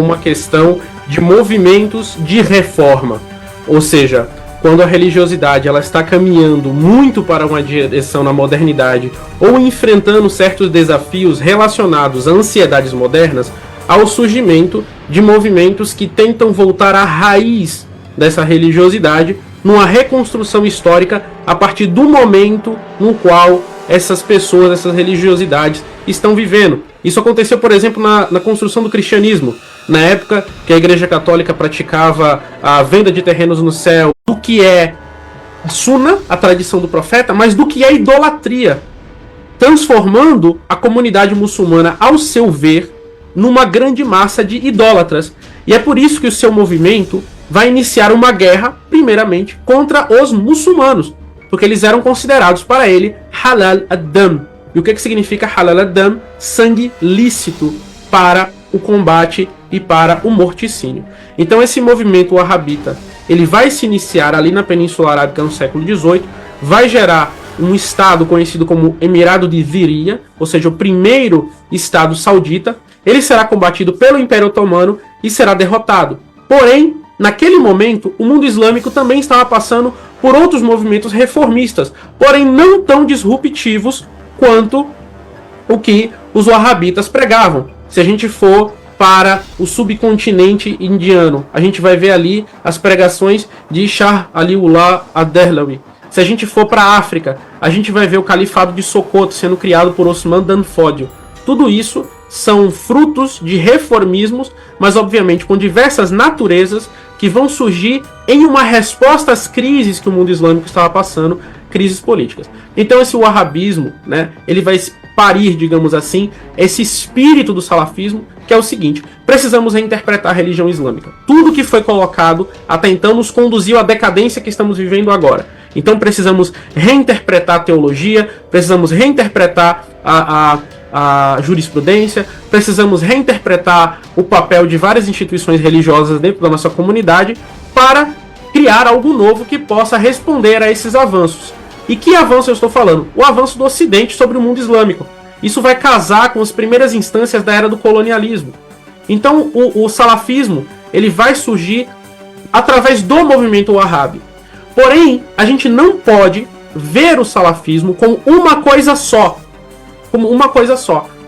uma questão de movimentos de reforma, ou seja, quando a religiosidade ela está caminhando muito para uma direção na modernidade ou enfrentando certos desafios relacionados a ansiedades modernas, ao surgimento de movimentos que tentam voltar à raiz dessa religiosidade numa reconstrução histórica a partir do momento no qual essas pessoas, essas religiosidades estão vivendo. Isso aconteceu, por exemplo, na construção do cristianismo, na época que a Igreja Católica praticava a venda de terrenos no céu, do que é a Sunna, a tradição do profeta, mas do que é idolatria, transformando a comunidade muçulmana, ao seu ver, numa grande massa de idólatras. E é por isso que o seu movimento vai iniciar uma guerra, primeiramente, contra os muçulmanos, porque eles eram considerados para ele halal ad-dam. E o que significa halal ad-dam? Sangue lícito para o combate e para o morticínio. Então esse movimento wahhabita, ele vai se iniciar ali na Península Arábica no século XVIII, vai gerar um estado conhecido como Emirado de Ziria, ou seja, o primeiro estado saudita. Ele será combatido pelo Império Otomano e será derrotado. Porém, naquele momento, o mundo islâmico também estava passando por outros movimentos reformistas, porém não tão disruptivos quanto o que os wahhabitas pregavam. Se a gente for para o subcontinente indiano, a gente vai ver ali as pregações de Shah Aliullah ad-Dehlawi. Se a gente for para a África, a gente vai ver o califado de Sokoto sendo criado por Osman Dan Fodio. Tudo isso são frutos de reformismos, mas obviamente com diversas naturezas que vão surgir em uma resposta às crises que o mundo islâmico estava passando, crises políticas. Então esse wahhabismo, né, ele vai parir, digamos assim, esse espírito do salafismo, que é o seguinte: precisamos reinterpretar a religião islâmica. Tudo que foi colocado até então nos conduziu à decadência que estamos vivendo agora. Então precisamos reinterpretar a teologia, precisamos reinterpretar a jurisprudência, precisamos reinterpretar o papel de várias instituições religiosas dentro da nossa comunidade para criar algo novo que possa responder a esses avanços. E que avanço eu estou falando? O avanço do Ocidente sobre o mundo islâmico. Isso vai casar com as primeiras instâncias da era do colonialismo. Então o salafismo ele vai surgir através do movimento wahhabi. Porém, a gente não pode ver o salafismo como uma coisa só.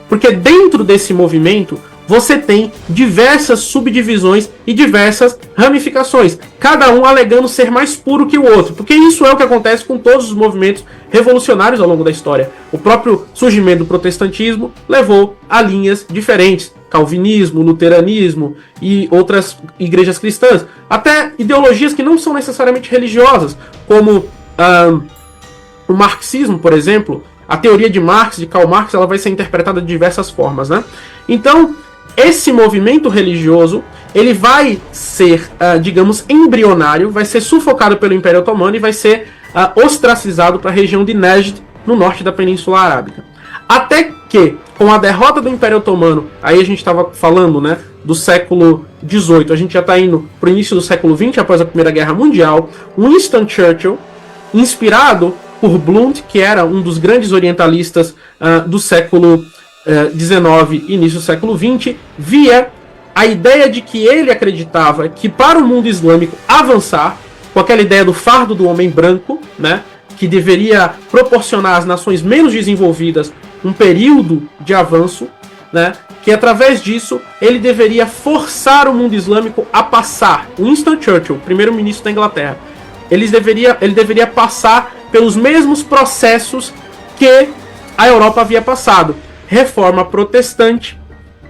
Porque dentro desse movimento você tem diversas subdivisões e diversas ramificações, cada um alegando ser mais puro que o outro, porque isso é o que acontece com todos os movimentos revolucionários ao longo da história. O próprio surgimento do protestantismo levou a linhas diferentes, calvinismo, luteranismo e outras igrejas cristãs, até ideologias que não são necessariamente religiosas, como o marxismo, por exemplo. A teoria de Marx, de Karl Marx, ela vai ser interpretada de diversas formas, né? Então, esse movimento religioso, ele vai ser, digamos, embrionário, vai ser sufocado pelo Império Otomano e vai ser ostracizado para a região de Najd, no norte da Península Arábica. Até que, com a derrota do Império Otomano, aí a gente estava falando, né, do século XVIII, a gente já está indo para o início do século XX, após a Primeira Guerra Mundial, Winston Churchill, inspirado por Blount, que era um dos grandes orientalistas do século XIX e início do século XX, via a ideia de que ele acreditava que para o mundo islâmico avançar, com aquela ideia do fardo do homem branco, né, que deveria proporcionar às nações menos desenvolvidas um período de avanço, né, que através disso ele deveria forçar o mundo islâmico a passar. Winston Churchill, primeiro-ministro da Inglaterra, ele deveria passar pelos mesmos processos que a Europa havia passado. Reforma protestante,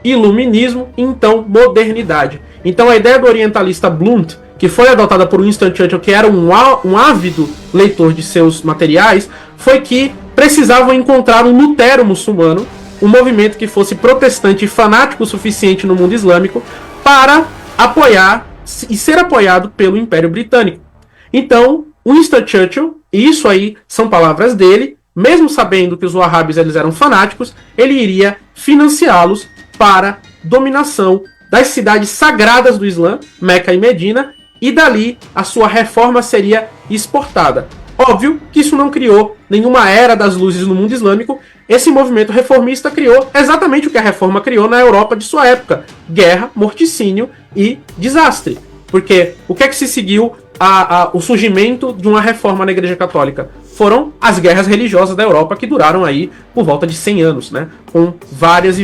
iluminismo e então modernidade. Então a ideia do orientalista Blount, que foi adotada por Winston Churchill, que era um ávido leitor de seus materiais, foi que precisavam encontrar um Lutero muçulmano, um movimento que fosse protestante e fanático o suficiente no mundo islâmico para apoiar e ser apoiado pelo Império Britânico. Então, Winston Churchill, e isso aí são palavras dele, mesmo sabendo que os wahhabis eles eram fanáticos, ele iria financiá-los para dominação das cidades sagradas do Islã, Meca e Medina, e dali a sua reforma seria exportada. Óbvio que isso não criou nenhuma era das luzes no mundo islâmico. Esse movimento reformista criou exatamente o que a reforma criou na Europa de sua época: guerra, morticínio e desastre. Porque o que é que se seguiu o surgimento de uma reforma na Igreja Católica? Foram as guerras religiosas da Europa, que duraram aí por volta de 100 anos, né? Com vários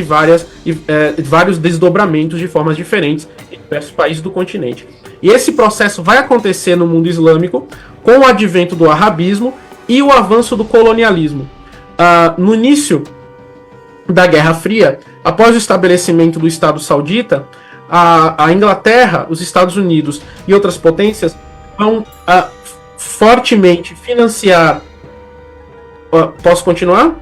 desdobramentos de formas diferentes em diversos países do continente. E esse processo vai acontecer no mundo islâmico com o advento do arabismo e o avanço do colonialismo. No início da Guerra Fria, após o estabelecimento do Estado Saudita, a Inglaterra, os Estados Unidos e outras potências vão fortemente financiar. Posso continuar?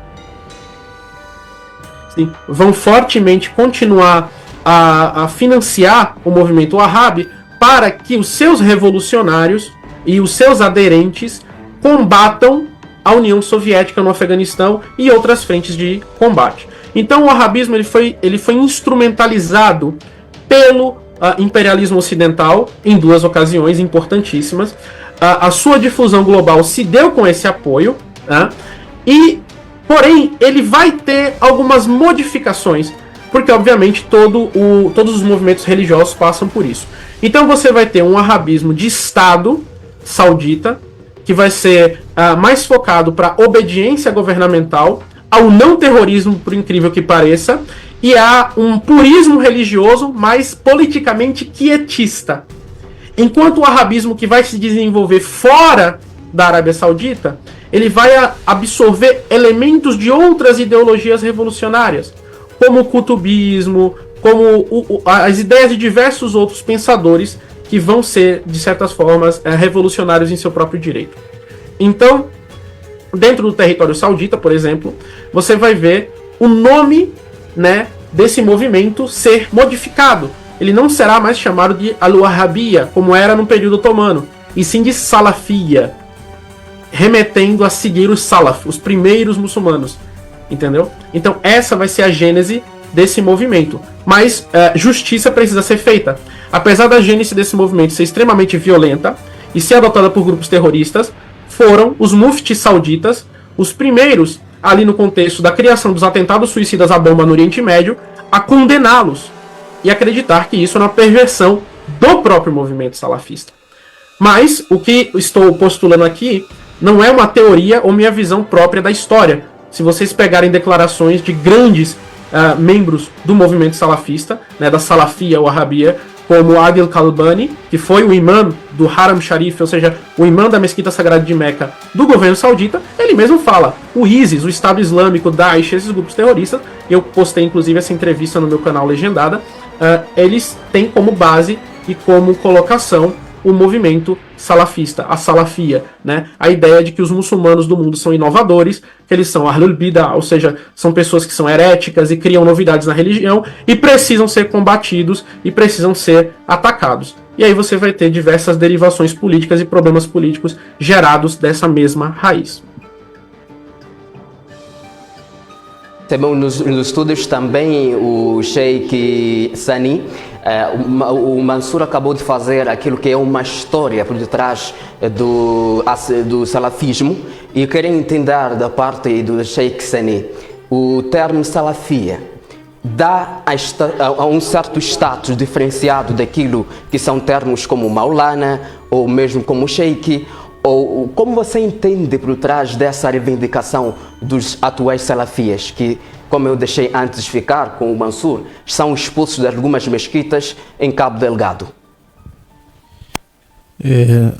Sim. Vão fortemente continuar a financiar o movimento Wahhabi para que os seus revolucionários e os seus aderentes combatam a União Soviética no Afeganistão e outras frentes de combate. Então o wahhabismo ele foi instrumentalizado pelo imperialismo ocidental em duas ocasiões importantíssimas. A sua difusão global se deu com esse apoio, né? Porém, ele vai ter algumas modificações, porque obviamente todos os movimentos religiosos passam por isso. Então você vai ter um wahhabismo de Estado saudita, que vai ser mais focado para obediência governamental, ao não terrorismo, por incrível que pareça, e a um purismo religioso mais politicamente quietista. Enquanto o wahhabismo que vai se desenvolver fora da Arábia Saudita, ele vai absorver elementos de outras ideologias revolucionárias, como o cutubismo, como as ideias de diversos outros pensadores que vão ser, de certas formas, revolucionários em seu próprio direito. Então, dentro do território saudita, por exemplo, você vai ver o nome, né, desse movimento ser modificado. Ele não será mais chamado de Al-Wahhabiyya, como era no período otomano, e sim de Salafiyya, remetendo a seguir os Salaf, os primeiros muçulmanos. Entendeu? Então essa vai ser a gênese desse movimento. Mas justiça precisa ser feita. Apesar da gênese desse movimento ser extremamente violenta e ser adotada por grupos terroristas, foram os muftis sauditas os primeiros, ali no contexto da criação dos atentados suicidas à bomba no Oriente Médio, a condená-los e acreditar que isso é uma perversão do próprio movimento salafista. Mas o que estou postulando aqui não é uma teoria ou minha visão própria da história. Se vocês pegarem declarações de grandes membros do movimento salafista, né, da Salafia ou Wahhabiyya, como Adil Kalbani, que foi o imã do Haram Sharif, ou seja, o imã da Mesquita Sagrada de Meca do governo saudita, ele mesmo fala, o ISIS, o Estado Islâmico, Daesh, esses grupos terroristas, eu postei inclusive essa entrevista no meu canal legendada, eles têm como base e como colocação o movimento salafista, a salafia, né? A ideia de que os muçulmanos do mundo são inovadores, que eles são ahlul bidah, ou seja, são pessoas que são heréticas e criam novidades na religião e precisam ser combatidos e precisam ser atacados. E aí você vai ter diversas derivações políticas e problemas políticos gerados dessa mesma raiz. Temos nos estudos também o Sheikh Sani. O Mansur acabou de fazer aquilo que é uma história por detrás do salafismo, e eu queria entender da parte do Sheikh Sani, o termo salafia dá a um certo status diferenciado daquilo que são termos como Maulana ou mesmo como Sheikh, ou como você entende por trás dessa reivindicação dos atuais salafias que, como eu deixei antes de ficar com o Mansur, são expulsos de algumas mesquitas em Cabo Delgado?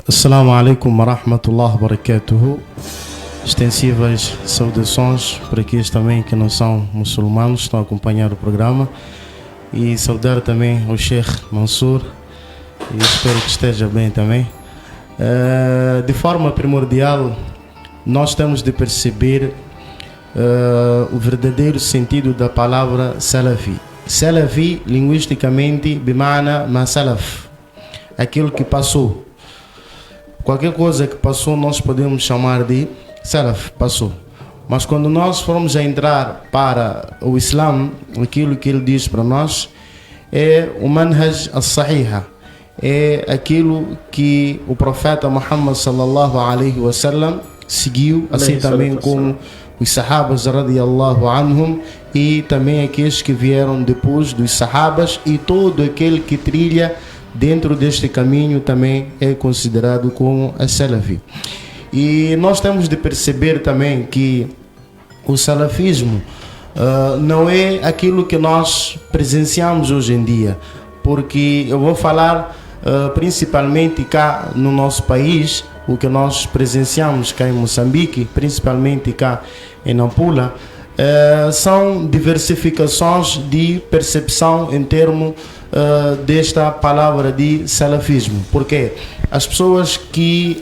Assalamu alaikum wa rahmatullahi wa barakatuhu. Extensivas saudações para aqueles também que não são muçulmanos, estão a acompanhar o programa, e saudar também o Sheikh Mansur, e espero que esteja bem também. De forma primordial, nós temos de perceber o verdadeiro sentido da palavra Salafi. Salafi, linguisticamente, bimana ma salaf, aquilo que passou. Qualquer coisa que passou nós podemos chamar de Salaf, passou. Mas quando nós formos a entrar para o Islã, aquilo que ele diz para nós é o manhaj al-sahiha, é aquilo que o profeta Muhammad sallallahu alaihi wasallam seguiu, assim também como os sahabas radiyallahu anhum e também aqueles que vieram depois dos sahabas, e todo aquele que trilha dentro deste caminho também é considerado como a salafi. E nós temos de perceber também que o salafismo não é aquilo que nós presenciamos hoje em dia, porque eu vou falar principalmente cá no nosso país, o que nós presenciamos cá em Moçambique, principalmente cá em Nampula, são diversificações de percepção em termos desta palavra de salafismo, porque as pessoas que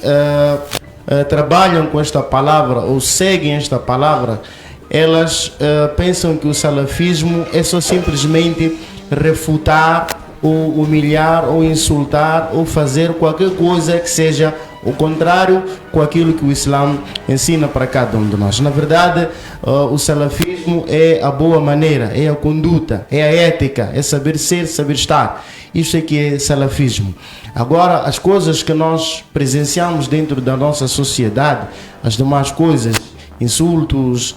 trabalham com esta palavra ou seguem esta palavra, elas pensam que o salafismo é só simplesmente refutar ou humilhar ou insultar ou fazer qualquer coisa que seja o contrário com aquilo que o Islã ensina para cada um de nós. Na verdade, o salafismo é a boa maneira, é a conduta, é a ética, é saber ser, saber estar. Isso é que é salafismo. Agora, as coisas que nós presenciamos dentro da nossa sociedade, as demais coisas, insultos,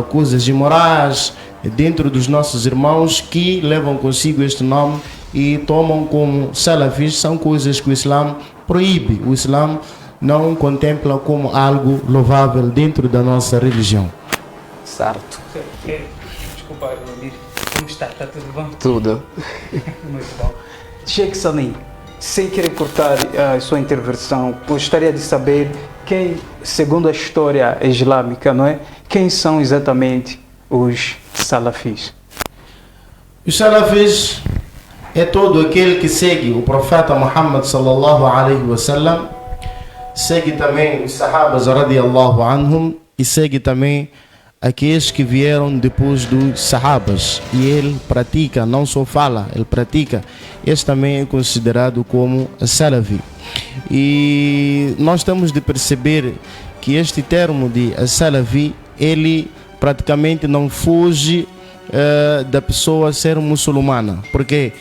coisas imorais, dentro dos nossos irmãos que levam consigo este nome e tomam como salafis, são coisas que o Islã proíbe. O Islã não contempla como algo louvável dentro da nossa religião. Certo. Desculpa, Almir. Como está? Está tudo bom? Tudo. Muito bom. Sheikh Sani, sem querer cortar a sua intervenção, gostaria de saber quem, segundo a história islâmica, não é? Quem são exatamente os salafis? Os salafis é todo aquele que segue o profeta Muhammad sallallahu alaihi wasallam, segue também os sahabas radiyallahu anhum e segue também aqueles que vieram depois dos sahabas, e ele pratica, não só fala, ele pratica. Este também é considerado como salafi. E nós temos de perceber que este termo de salafi, ele praticamente não foge da pessoa ser muçulmana, porque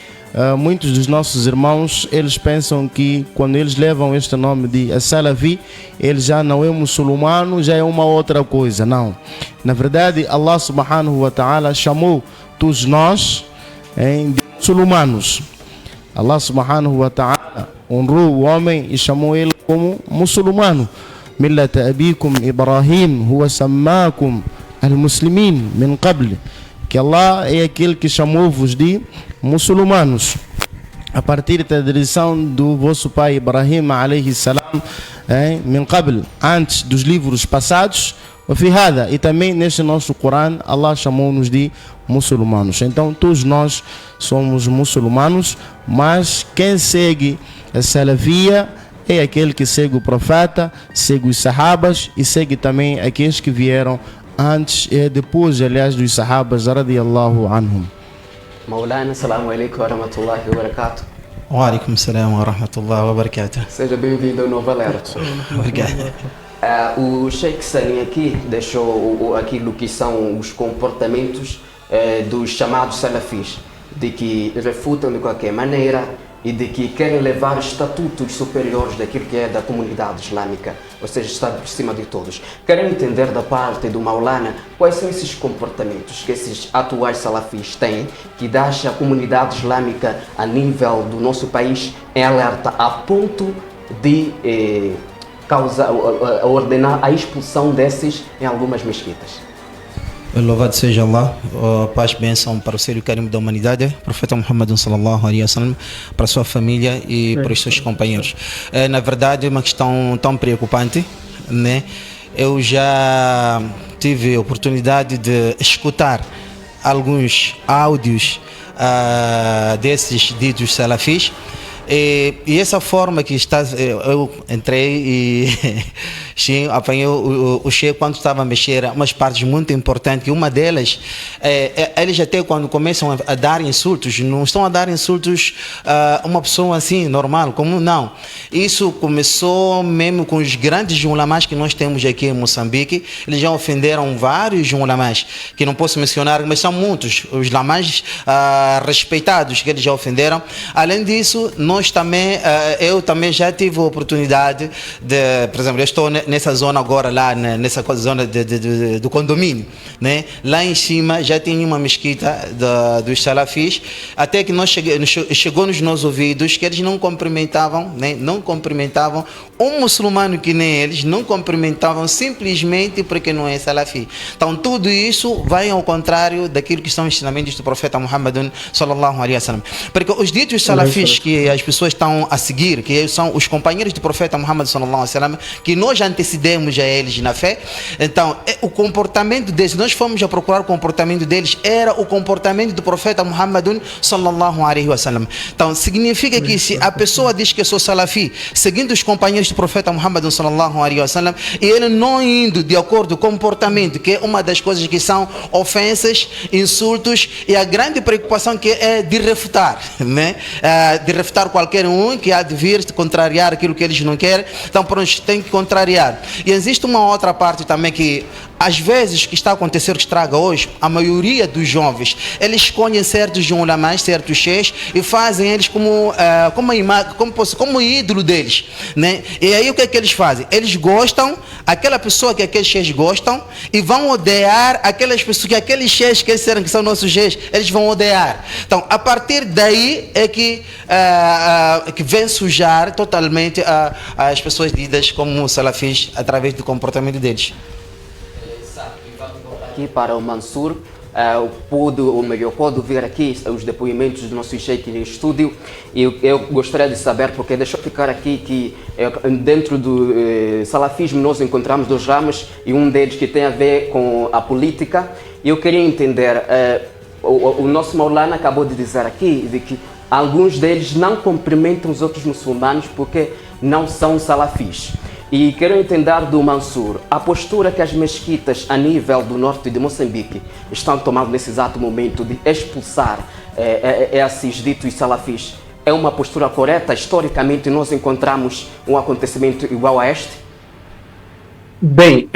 muitos dos nossos irmãos, eles pensam que quando eles levam este nome de salafi, ele já não é muçulmano, já é uma outra coisa. Não, na verdade Allah subhanahu wa ta'ala chamou todos nós de muçulmanos. Allah subhanahu wa ta'ala honrou o homem e chamou ele como muçulmano. Millata abikum Ibrahim huwa sammakum al-muslimin min qabl, que Allah é aquele que chamou-vos de muçulmanos a partir da tradição do vosso pai Ibrahim alayhi salam, min qabl, antes dos livros passados, e também neste nosso Corão Allah chamou-nos de muçulmanos. Então todos nós somos muçulmanos, mas quem segue a salafia é aquele que segue o profeta, segue os sahabas e segue também aqueles que vieram antes e depois, aliás, dos sahabas radiyallahu anhum. Maulana, assalamu alaikum wa rahmatullahi wa barakatuh. Wa alaikum assalam wa rahmatullahi wa barakatuh. Seja bem-vindo ao Novo Alerta. Obrigado. O Sheikh Sani aqui deixou aquilo que são os comportamentos dos chamados salafis, de que refutam de qualquer maneira e de que querem levar estatutos superiores daquilo que é da comunidade islâmica, ou seja, estar por cima de todos. Querem entender da parte do Maulana quais são esses comportamentos que esses atuais salafis têm, que deixa a comunidade islâmica a nível do nosso país em alerta a ponto de ordenar a expulsão desses em algumas mesquitas. Louvado seja Allah, paz e bênção para o ser e o carinho da humanidade, profeta Muhammad sallallahu alaihi wasallam, para a sua família e para os seus companheiros. Na verdade é uma questão tão preocupante, né? Eu já tive a oportunidade de escutar alguns áudios desses ditos salafis. E essa forma que está, eu entrei e apanhei o Sheikh quando estava a mexer umas partes muito importantes, que uma delas, eles até quando começam a dar insultos, não estão a dar insultos a uma pessoa assim, normal, como não. Isso começou mesmo com os grandes ulamás que nós temos aqui em Moçambique. Eles já ofenderam vários ulamás, que não posso mencionar, mas são muitos, os ulamás respeitados que eles já ofenderam. Além disso, nós nós também, eu também já tive a oportunidade de, por exemplo, eu estou nessa zona agora, lá nessa zona do condomínio, né? Lá em cima já tinha uma mesquita dos salafis, até que chegou nos nossos ouvidos que eles não cumprimentavam, né? Não cumprimentavam um muçulmano que nem eles, não cumprimentavam simplesmente porque não é salafi. Então tudo isso vai ao contrário daquilo que são os ensinamentos do profeta Muhammad sallallahu alaihi wasallam. Porque os ditos salafis que as pessoas estão a seguir, que são os companheiros do profeta Muhammad sallallahu alaihi wasallam, que nós antecedemos a eles na fé, então o comportamento deles, nós fomos a procurar o comportamento deles, era o comportamento do profeta Muhammad sallallahu alaihi wasallam. Então significa que se a pessoa diz que eu sou salafi, seguindo os companheiros do profeta Muhammad sallallahu alaihi wasallam, e ele não indo de acordo com o comportamento, que é uma das coisas que são ofensas, insultos, e a grande preocupação que é de refutar, né? De refutar qualquer um que há de vir contrariar aquilo que eles não querem. Então, pronto, tem que contrariar. E existe uma outra parte também que às vezes que está a acontecer, que estraga hoje, a maioria dos jovens, eles escolhem certos ulamás, certos sheikhs, e fazem eles como ídolo deles, né? E aí o que é que eles fazem? Eles gostam, aquela pessoa que aqueles sheikhs gostam, e vão odiar aquelas pessoas que aqueles sheikhs que eles disseram que são nossos sheikhs, eles vão odiar. Então, a partir daí é que vem sujar totalmente as pessoas ditas como salafis através do comportamento deles. Aqui para o Mansur, pode ver aqui os depoimentos do nosso sheikh em estúdio, e eu gostaria de saber, porque deixa eu ficar aqui que dentro do salafismo nós encontramos dois ramos, e um deles que tem a ver com a política, e eu queria entender, o nosso Maulana acabou de dizer aqui de que alguns deles não cumprimentam os outros muçulmanos porque não são salafis. E quero entender do Mansur a postura que as mesquitas a nível do norte de Moçambique estão tomando nesse exato momento de expulsar esses ditos salafis. É uma postura correta? Historicamente nós encontramos um acontecimento igual a este? Bem,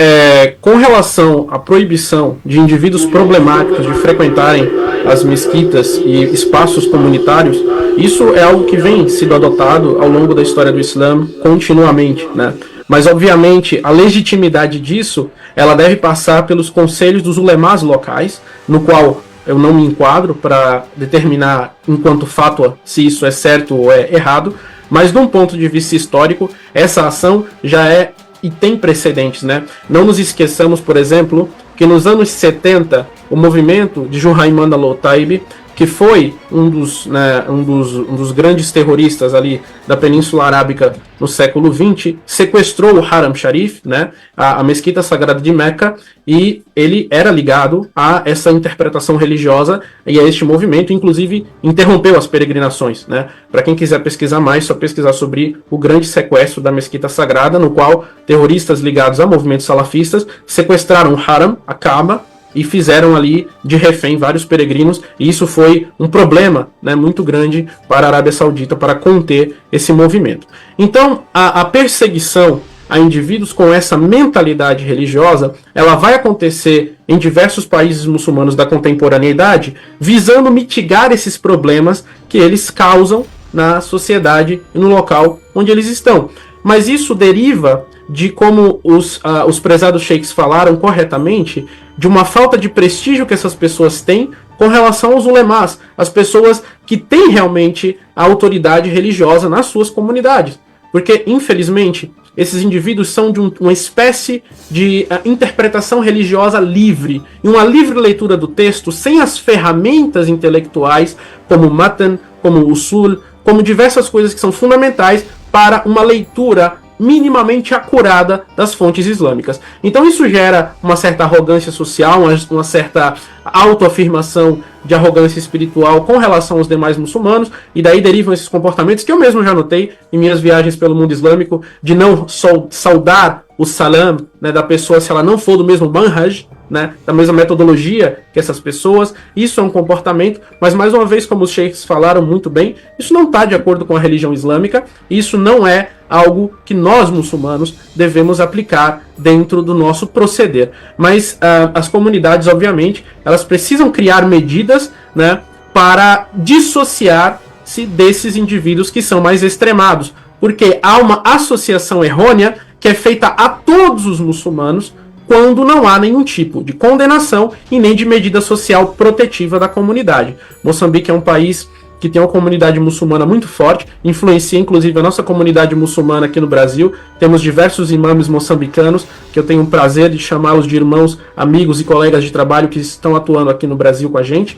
com relação à proibição de indivíduos problemáticos de frequentarem as mesquitas e espaços comunitários, isso é algo que vem sendo adotado ao longo da história do Islã continuamente, né? Mas, obviamente, a legitimidade disso, ela deve passar pelos conselhos dos ulemás locais, no qual eu não me enquadro para determinar, enquanto fátua, se isso é certo ou é errado, mas, de um ponto de vista histórico, essa ação já é e tem precedentes, né? Não nos esqueçamos, por exemplo, que nos anos 70, o movimento de Juhayman al-Otaibi, que foi um dos grandes terroristas ali da Península Arábica no século XX, sequestrou o Haram Sharif, né, a mesquita sagrada de Meca, e ele era ligado a essa interpretação religiosa e a este movimento, inclusive interrompeu as peregrinações, né? Para quem quiser pesquisar mais, só pesquisar sobre o grande sequestro da mesquita sagrada, no qual terroristas ligados a movimentos salafistas sequestraram o Haram, a Kaaba, e fizeram ali de refém vários peregrinos, e isso foi um problema, né, muito grande para a Arábia Saudita para conter esse movimento. Então, a perseguição a indivíduos com essa mentalidade religiosa, ela vai acontecer em diversos países muçulmanos da contemporaneidade, visando mitigar esses problemas que eles causam na sociedade e no local onde eles estão. Mas isso deriva de, como os prezados sheikhs falaram corretamente, de uma falta de prestígio que essas pessoas têm com relação aos ulemás, as pessoas que têm realmente a autoridade religiosa nas suas comunidades. Porque, infelizmente, esses indivíduos são de uma espécie de interpretação religiosa livre, e uma livre leitura do texto sem as ferramentas intelectuais, como o matan, como o usul, como diversas coisas que são fundamentais para uma leitura minimamente acurada das fontes islâmicas. Então isso gera uma certa arrogância social, uma certa autoafirmação de arrogância espiritual com relação aos demais muçulmanos, e daí derivam esses comportamentos que eu mesmo já notei em minhas viagens pelo mundo islâmico, de não saudar o salam, né, da pessoa se ela não for do mesmo manhaj, né, da mesma metodologia que essas pessoas. Isso é um comportamento, mas mais uma vez, como os sheikhs falaram muito bem, isso não está de acordo com a religião islâmica, isso não é algo que nós muçulmanos devemos aplicar dentro do nosso proceder. Mas as comunidades, obviamente, elas precisam criar medidas, né, para dissociar afasta-se desses indivíduos que são mais extremados, porque há uma associação errônea que é feita a todos os muçulmanos quando não há nenhum tipo de condenação e nem de medida social protetiva da comunidade. Moçambique é um país que tem uma comunidade muçulmana muito forte, influencia inclusive a nossa comunidade muçulmana aqui no Brasil. Temos diversos imãs moçambicanos, que eu tenho o prazer de chamá-los de irmãos, amigos e colegas de trabalho que estão atuando aqui no Brasil com a gente,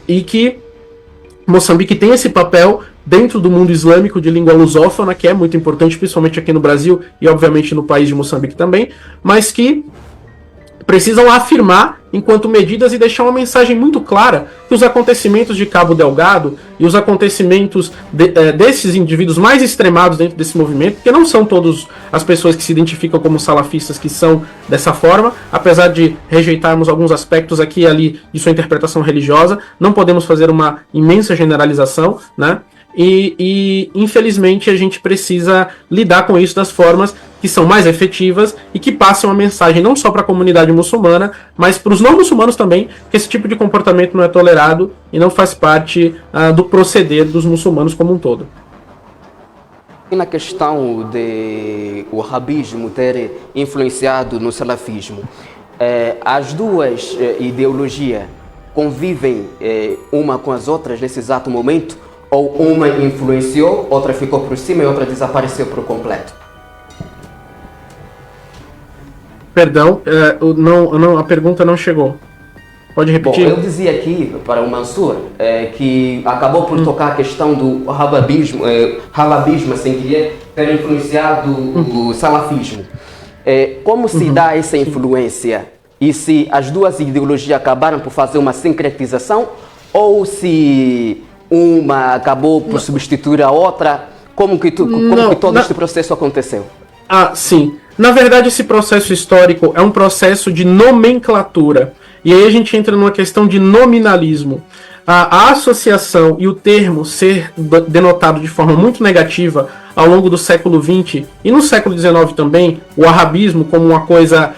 e que Moçambique tem esse papel dentro do mundo islâmico de língua lusófona, que é muito importante, principalmente aqui no Brasil e obviamente no país de Moçambique também, mas que precisam afirmar enquanto medidas e deixar uma mensagem muito clara que os acontecimentos de Cabo Delgado e os acontecimentos desses indivíduos mais extremados dentro desse movimento, porque não são todas as pessoas que se identificam como salafistas que são dessa forma, apesar de rejeitarmos alguns aspectos aqui e ali de sua interpretação religiosa, não podemos fazer uma imensa generalização, né? E infelizmente a gente precisa lidar com isso das formas que são mais efetivas e que passem uma mensagem não só para a comunidade muçulmana, mas para os não muçulmanos também, que esse tipo de comportamento não é tolerado e não faz parte do proceder dos muçulmanos como um todo. E na questão de o wahhabismo ter influenciado no salafismo, as duas ideologias convivem uma com as outras nesse exato momento? Ou uma influenciou, outra ficou por cima e outra desapareceu por completo? Perdão, a pergunta não chegou. Pode repetir? Bom, eu dizia aqui para o Mansur que acabou por tocar a questão do wahhabismo sem querer ter influenciado o salafismo. Como se dá essa influência? E se as duas ideologias acabaram por fazer uma sincretização ou se uma acabou por substituir a outra? Como que todo este processo aconteceu? Sim. Na verdade, esse processo histórico é um processo de nomenclatura. E aí a gente entra numa questão de nominalismo. A associação e o termo ser denotado de forma muito negativa ao longo do século XX e no século XIX também, o wahhabismo como uma coisa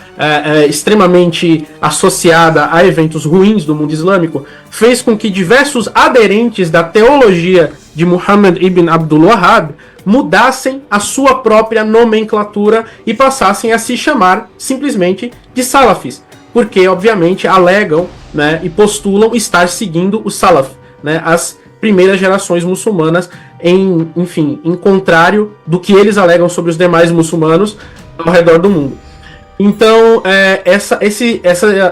extremamente associada a eventos ruins do mundo islâmico, fez com que diversos aderentes da teologia de Muhammad ibn Abdul Wahhab mudassem a sua própria nomenclatura e passassem a se chamar simplesmente de salafis, porque obviamente alegam, né, e postulam estar seguindo o salaf, né, as primeiras gerações muçulmanas, em contrário do que eles alegam sobre os demais muçulmanos ao redor do mundo. Então,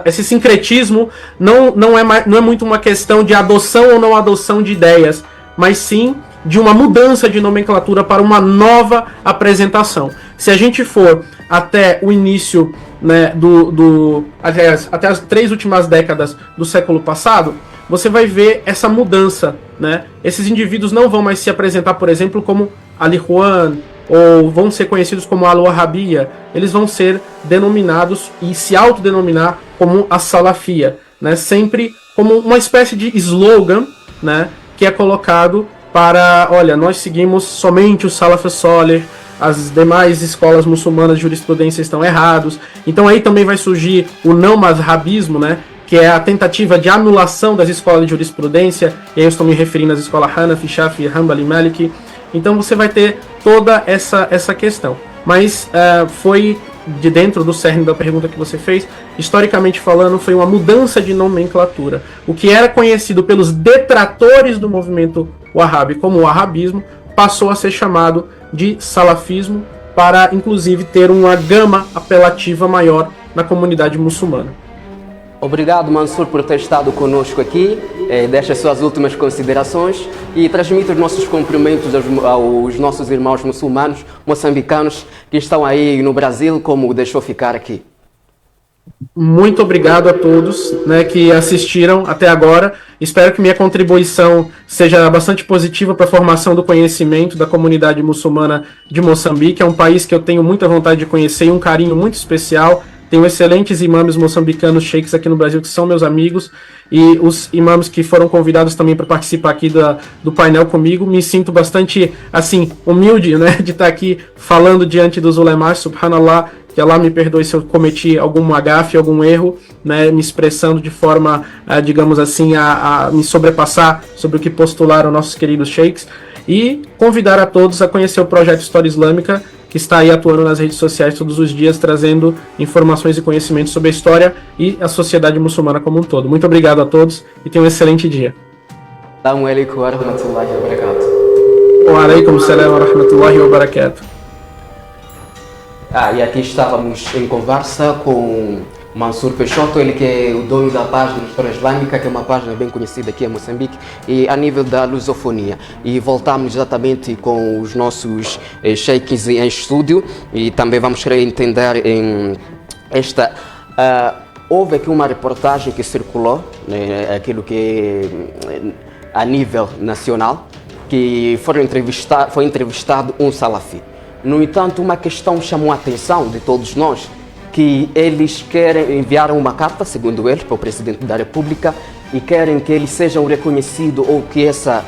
esse sincretismo não é muito uma questão de adoção ou não adoção de ideias, mas sim de uma mudança de nomenclatura para uma nova apresentação. Se a gente for até o início, né, até as 3 últimas décadas do século passado, você vai ver essa mudança, né? Esses indivíduos não vão mais se apresentar, por exemplo, como Al-Ikhwan, ou vão ser conhecidos como Al-Wahhabiyya. Eles vão ser denominados e se autodenominar como a Salafia, né? Sempre como uma espécie de slogan, né, que é colocado para, olha, nós seguimos somente o Salaf as-Salih, as demais escolas muçulmanas de jurisprudência estão errados. Então aí também vai surgir o não mazhabismo, né, que é a tentativa de anulação das escolas de jurisprudência, e aí eu estou me referindo às escolas Hanafi, Shafi, Hanbali, Maliki. Então você vai ter toda essa questão. Mas foi de dentro do cerne da pergunta que você fez, historicamente falando, foi uma mudança de nomenclatura. O que era conhecido pelos detratores do movimento wahhabi como wahhabismo, passou a ser chamado de salafismo, para inclusive ter uma gama apelativa maior na comunidade muçulmana. Obrigado, Mansur, por ter estado conosco aqui. Deixa as suas últimas considerações e transmite os nossos cumprimentos aos nossos irmãos muçulmanos, moçambicanos, que estão aí no Brasil, como deixou ficar aqui. Muito obrigado a todos, né, que assistiram até agora. Espero que minha contribuição seja bastante positiva para a formação do conhecimento da comunidade muçulmana de Moçambique. É um país que eu tenho muita vontade de conhecer e um carinho muito especial. Tenho excelentes imãs moçambicanos, sheiks aqui no Brasil, que são meus amigos, e os imãs que foram convidados também para participar aqui do painel comigo. Me sinto bastante, assim, humilde, né, de estar aqui falando diante dos ulemás, subhanallah, que Allah me perdoe se eu cometi algum agafe, algum erro, né, me expressando de forma, digamos assim, a me sobrepassar sobre o que postularam nossos queridos sheiks, e convidar a todos a conhecer o projeto História Islâmica, que está aí atuando nas redes sociais todos os dias, trazendo informações e conhecimentos sobre a história e a sociedade muçulmana como um todo. Muito obrigado a todos e tenham um excelente dia. Assalamu alaikum wa rahmatullahi wa barakatuh. Wa alaikum salam wa rahmatullahi wa barakatuh. E aqui estávamos em conversa com Mansur Peixoto, ele que é o dono da página História Islâmica, que é uma página bem conhecida aqui em Moçambique e a nível da lusofonia. E voltamos exatamente com os nossos sheiks em estúdio e também vamos querer entender em esta... houve aqui uma reportagem que circulou, né, aquilo que é a nível nacional, que foi entrevistado um salafi. No entanto, uma questão chamou a atenção de todos nós, que eles querem enviar uma carta, segundo eles, para o Presidente da República e querem que eles sejam reconhecidos ou que essa,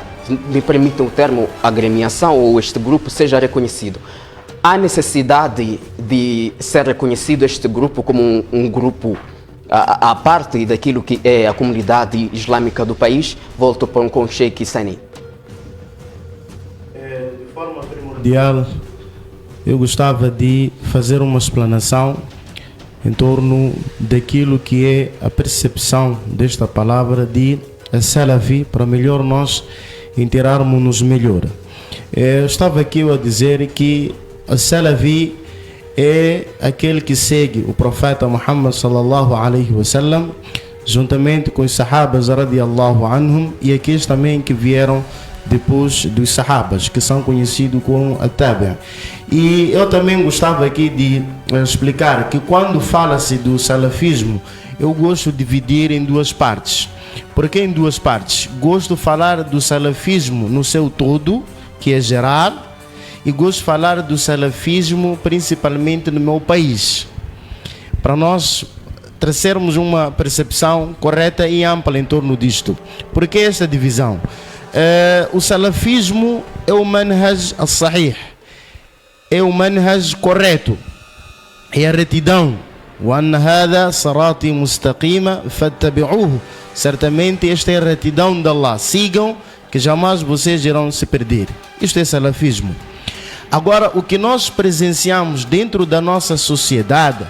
me permitam o termo, agremiação ou este grupo seja reconhecido. Há necessidade de ser reconhecido este grupo como um grupo à parte daquilo que é a comunidade islâmica do país? Volto para com o Sheikh Sani. De forma primordial, eu gostava de fazer uma explanação em torno daquilo que é a percepção desta palavra de Salafi, para melhor nós inteirarmos-nos melhor. Estava aqui a dizer que a Salafi é aquele que segue o profeta Muhammad sallallahu alaihi wasallam, juntamente com os sahabas radiallahu anhum e aqueles também que vieram depois dos sahabas, que são conhecidos como at-tabi'. E eu também gostava aqui de explicar que quando fala-se do salafismo, eu gosto de dividir em duas partes. Por que em duas partes? Gosto de falar do salafismo no seu todo, que é geral, e gosto de falar do salafismo principalmente no meu país, para nós traçarmos uma percepção correta e ampla em torno disto. Por que esta divisão? O salafismo é o manhaj al-sahih, é o manhaj correto, é a retidão. وَأَنَّ هَذَا صِرَاطِي مُسْتَقِيمًا فَاتَّبِعُوهُ. Certamente esta é a retidão de Allah, sigam que jamais vocês irão se perder. Isto é salafismo. Agora, o que nós presenciamos dentro da nossa sociedade,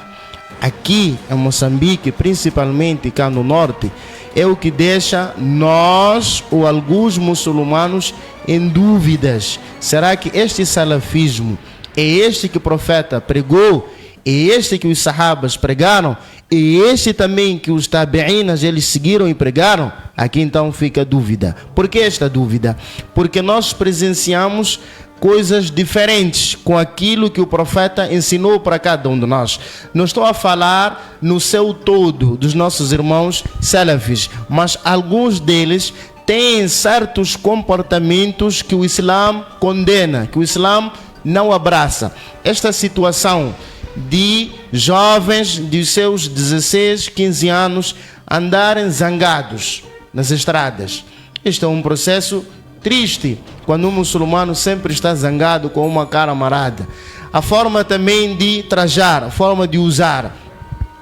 aqui em Moçambique, principalmente cá no norte, é o que deixa nós ou alguns muçulmanos em dúvidas. Será que este salafismo é este que o profeta pregou? É este que os sahabas pregaram? É este também que os tabi'inas eles seguiram e pregaram? Aqui então fica a dúvida. Por que esta dúvida? Porque nós presenciamos coisas diferentes com aquilo que o profeta ensinou para cada um de nós. Não estou a falar no seu todo dos nossos irmãos salafis, mas alguns deles têm certos comportamentos que o Islã condena, que o Islã não abraça. Esta situação de jovens de seus 16, 15 anos andarem zangados nas estradas. Este é um processo triste, quando um muçulmano sempre está zangado com uma cara amarada. A forma também de trajar, a forma de usar.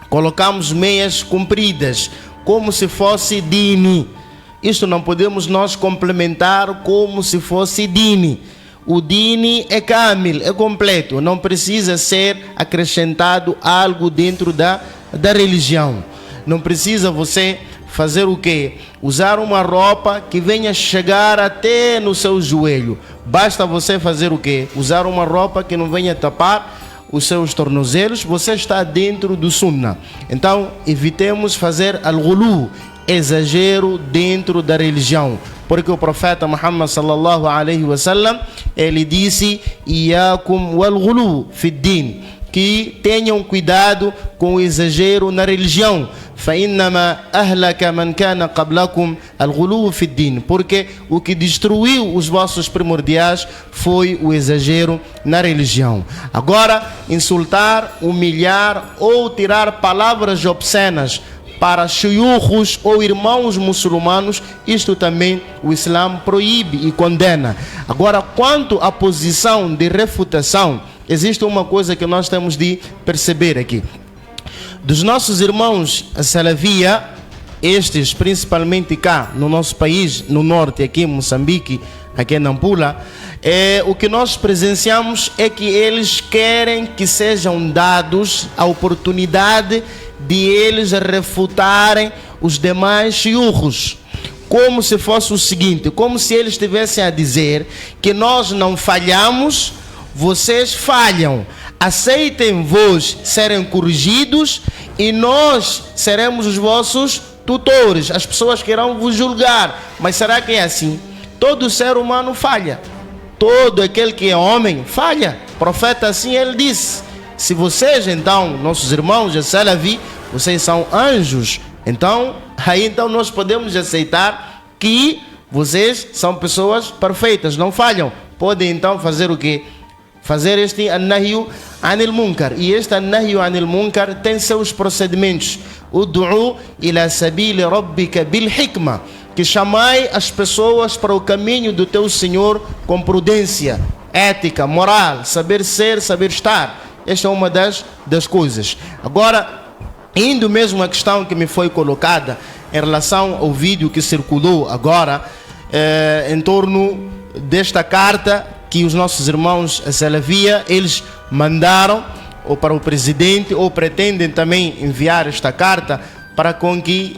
Colocamos meias compridas, como se fosse dini. Isto não podemos nós complementar como se fosse dini. O dini é kamil, é completo, não precisa ser acrescentado algo dentro da religião. Não precisa você fazer o quê? Usar uma roupa que venha chegar até no seu joelho. Basta você fazer o quê? Usar uma roupa que não venha tapar os seus tornozelos. Você está dentro do sunnah. Então, evitemos fazer al-ghulu, exagero dentro da religião. Porque o profeta Muhammad sallallahu alaihi wasallam, ele disse: "Iyakum wal-ghulu fi-din", que tenham cuidado com o exagero na religião. فَإِنَّمَا أَهْلَكَ مَنْ كَانَ قَبْلَكُمْ الْغُلُوُ فِي الدِّينِ. Porque o que destruiu os vossos primordiais foi o exagero na religião. Agora, insultar, humilhar ou tirar palavras obscenas para shuyukhos ou irmãos muçulmanos, isto também o Islã proíbe e condena. Agora, quanto à posição de refutação, existe uma coisa que nós temos de perceber aqui. Dos nossos irmãos Salavia, estes principalmente cá no nosso país, no norte, aqui em Moçambique, aqui em Nampula, o que nós presenciamos é que eles querem que sejam dados a oportunidade de eles refutarem os demais shiurros, como se fosse o seguinte, como se eles estivessem a dizer que nós não falhamos, vocês falham, aceitem vós serem corrigidos e nós seremos os vossos tutores, as pessoas que irão vos julgar. Mas será que é assim? Todo ser humano falha, todo aquele que é homem falha. O profeta assim ele disse: se vocês então, nossos irmãos de Salavi, vocês são anjos, então nós podemos aceitar que vocês são pessoas perfeitas, não falham. Podem então fazer o quê? Fazer este an-nahyu anil munkar. E este an-nahyu anil munkar tem seus procedimentos. Ud'u ila sabili rabbika bil hikma, que chamai as pessoas para o caminho do teu Senhor com prudência, ética, moral, saber ser, saber estar. Esta é uma das coisas. Agora, indo mesmo à questão que me foi colocada em relação ao vídeo que circulou agora, em torno desta carta que os nossos irmãos Salavia, eles mandaram ou para o presidente, ou pretendem também enviar esta carta para com que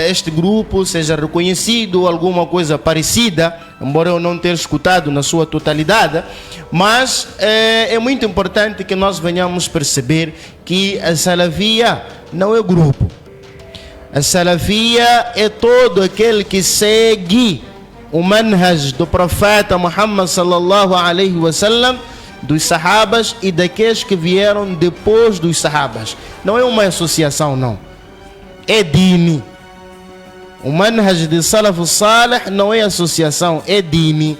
este grupo seja reconhecido ou alguma coisa parecida, embora eu não tenha escutado na sua totalidade, mas é muito importante que nós venhamos perceber que a Salavia não é grupo. A Salavia é todo aquele que segue o manhaj do profeta Muhammad sallallahu alaihi wasallam, dos sahabas e daqueles que vieram depois dos sahabas. Não é uma associação, não. É dini. O manhaj de Salaf Salih não é associação, é dini.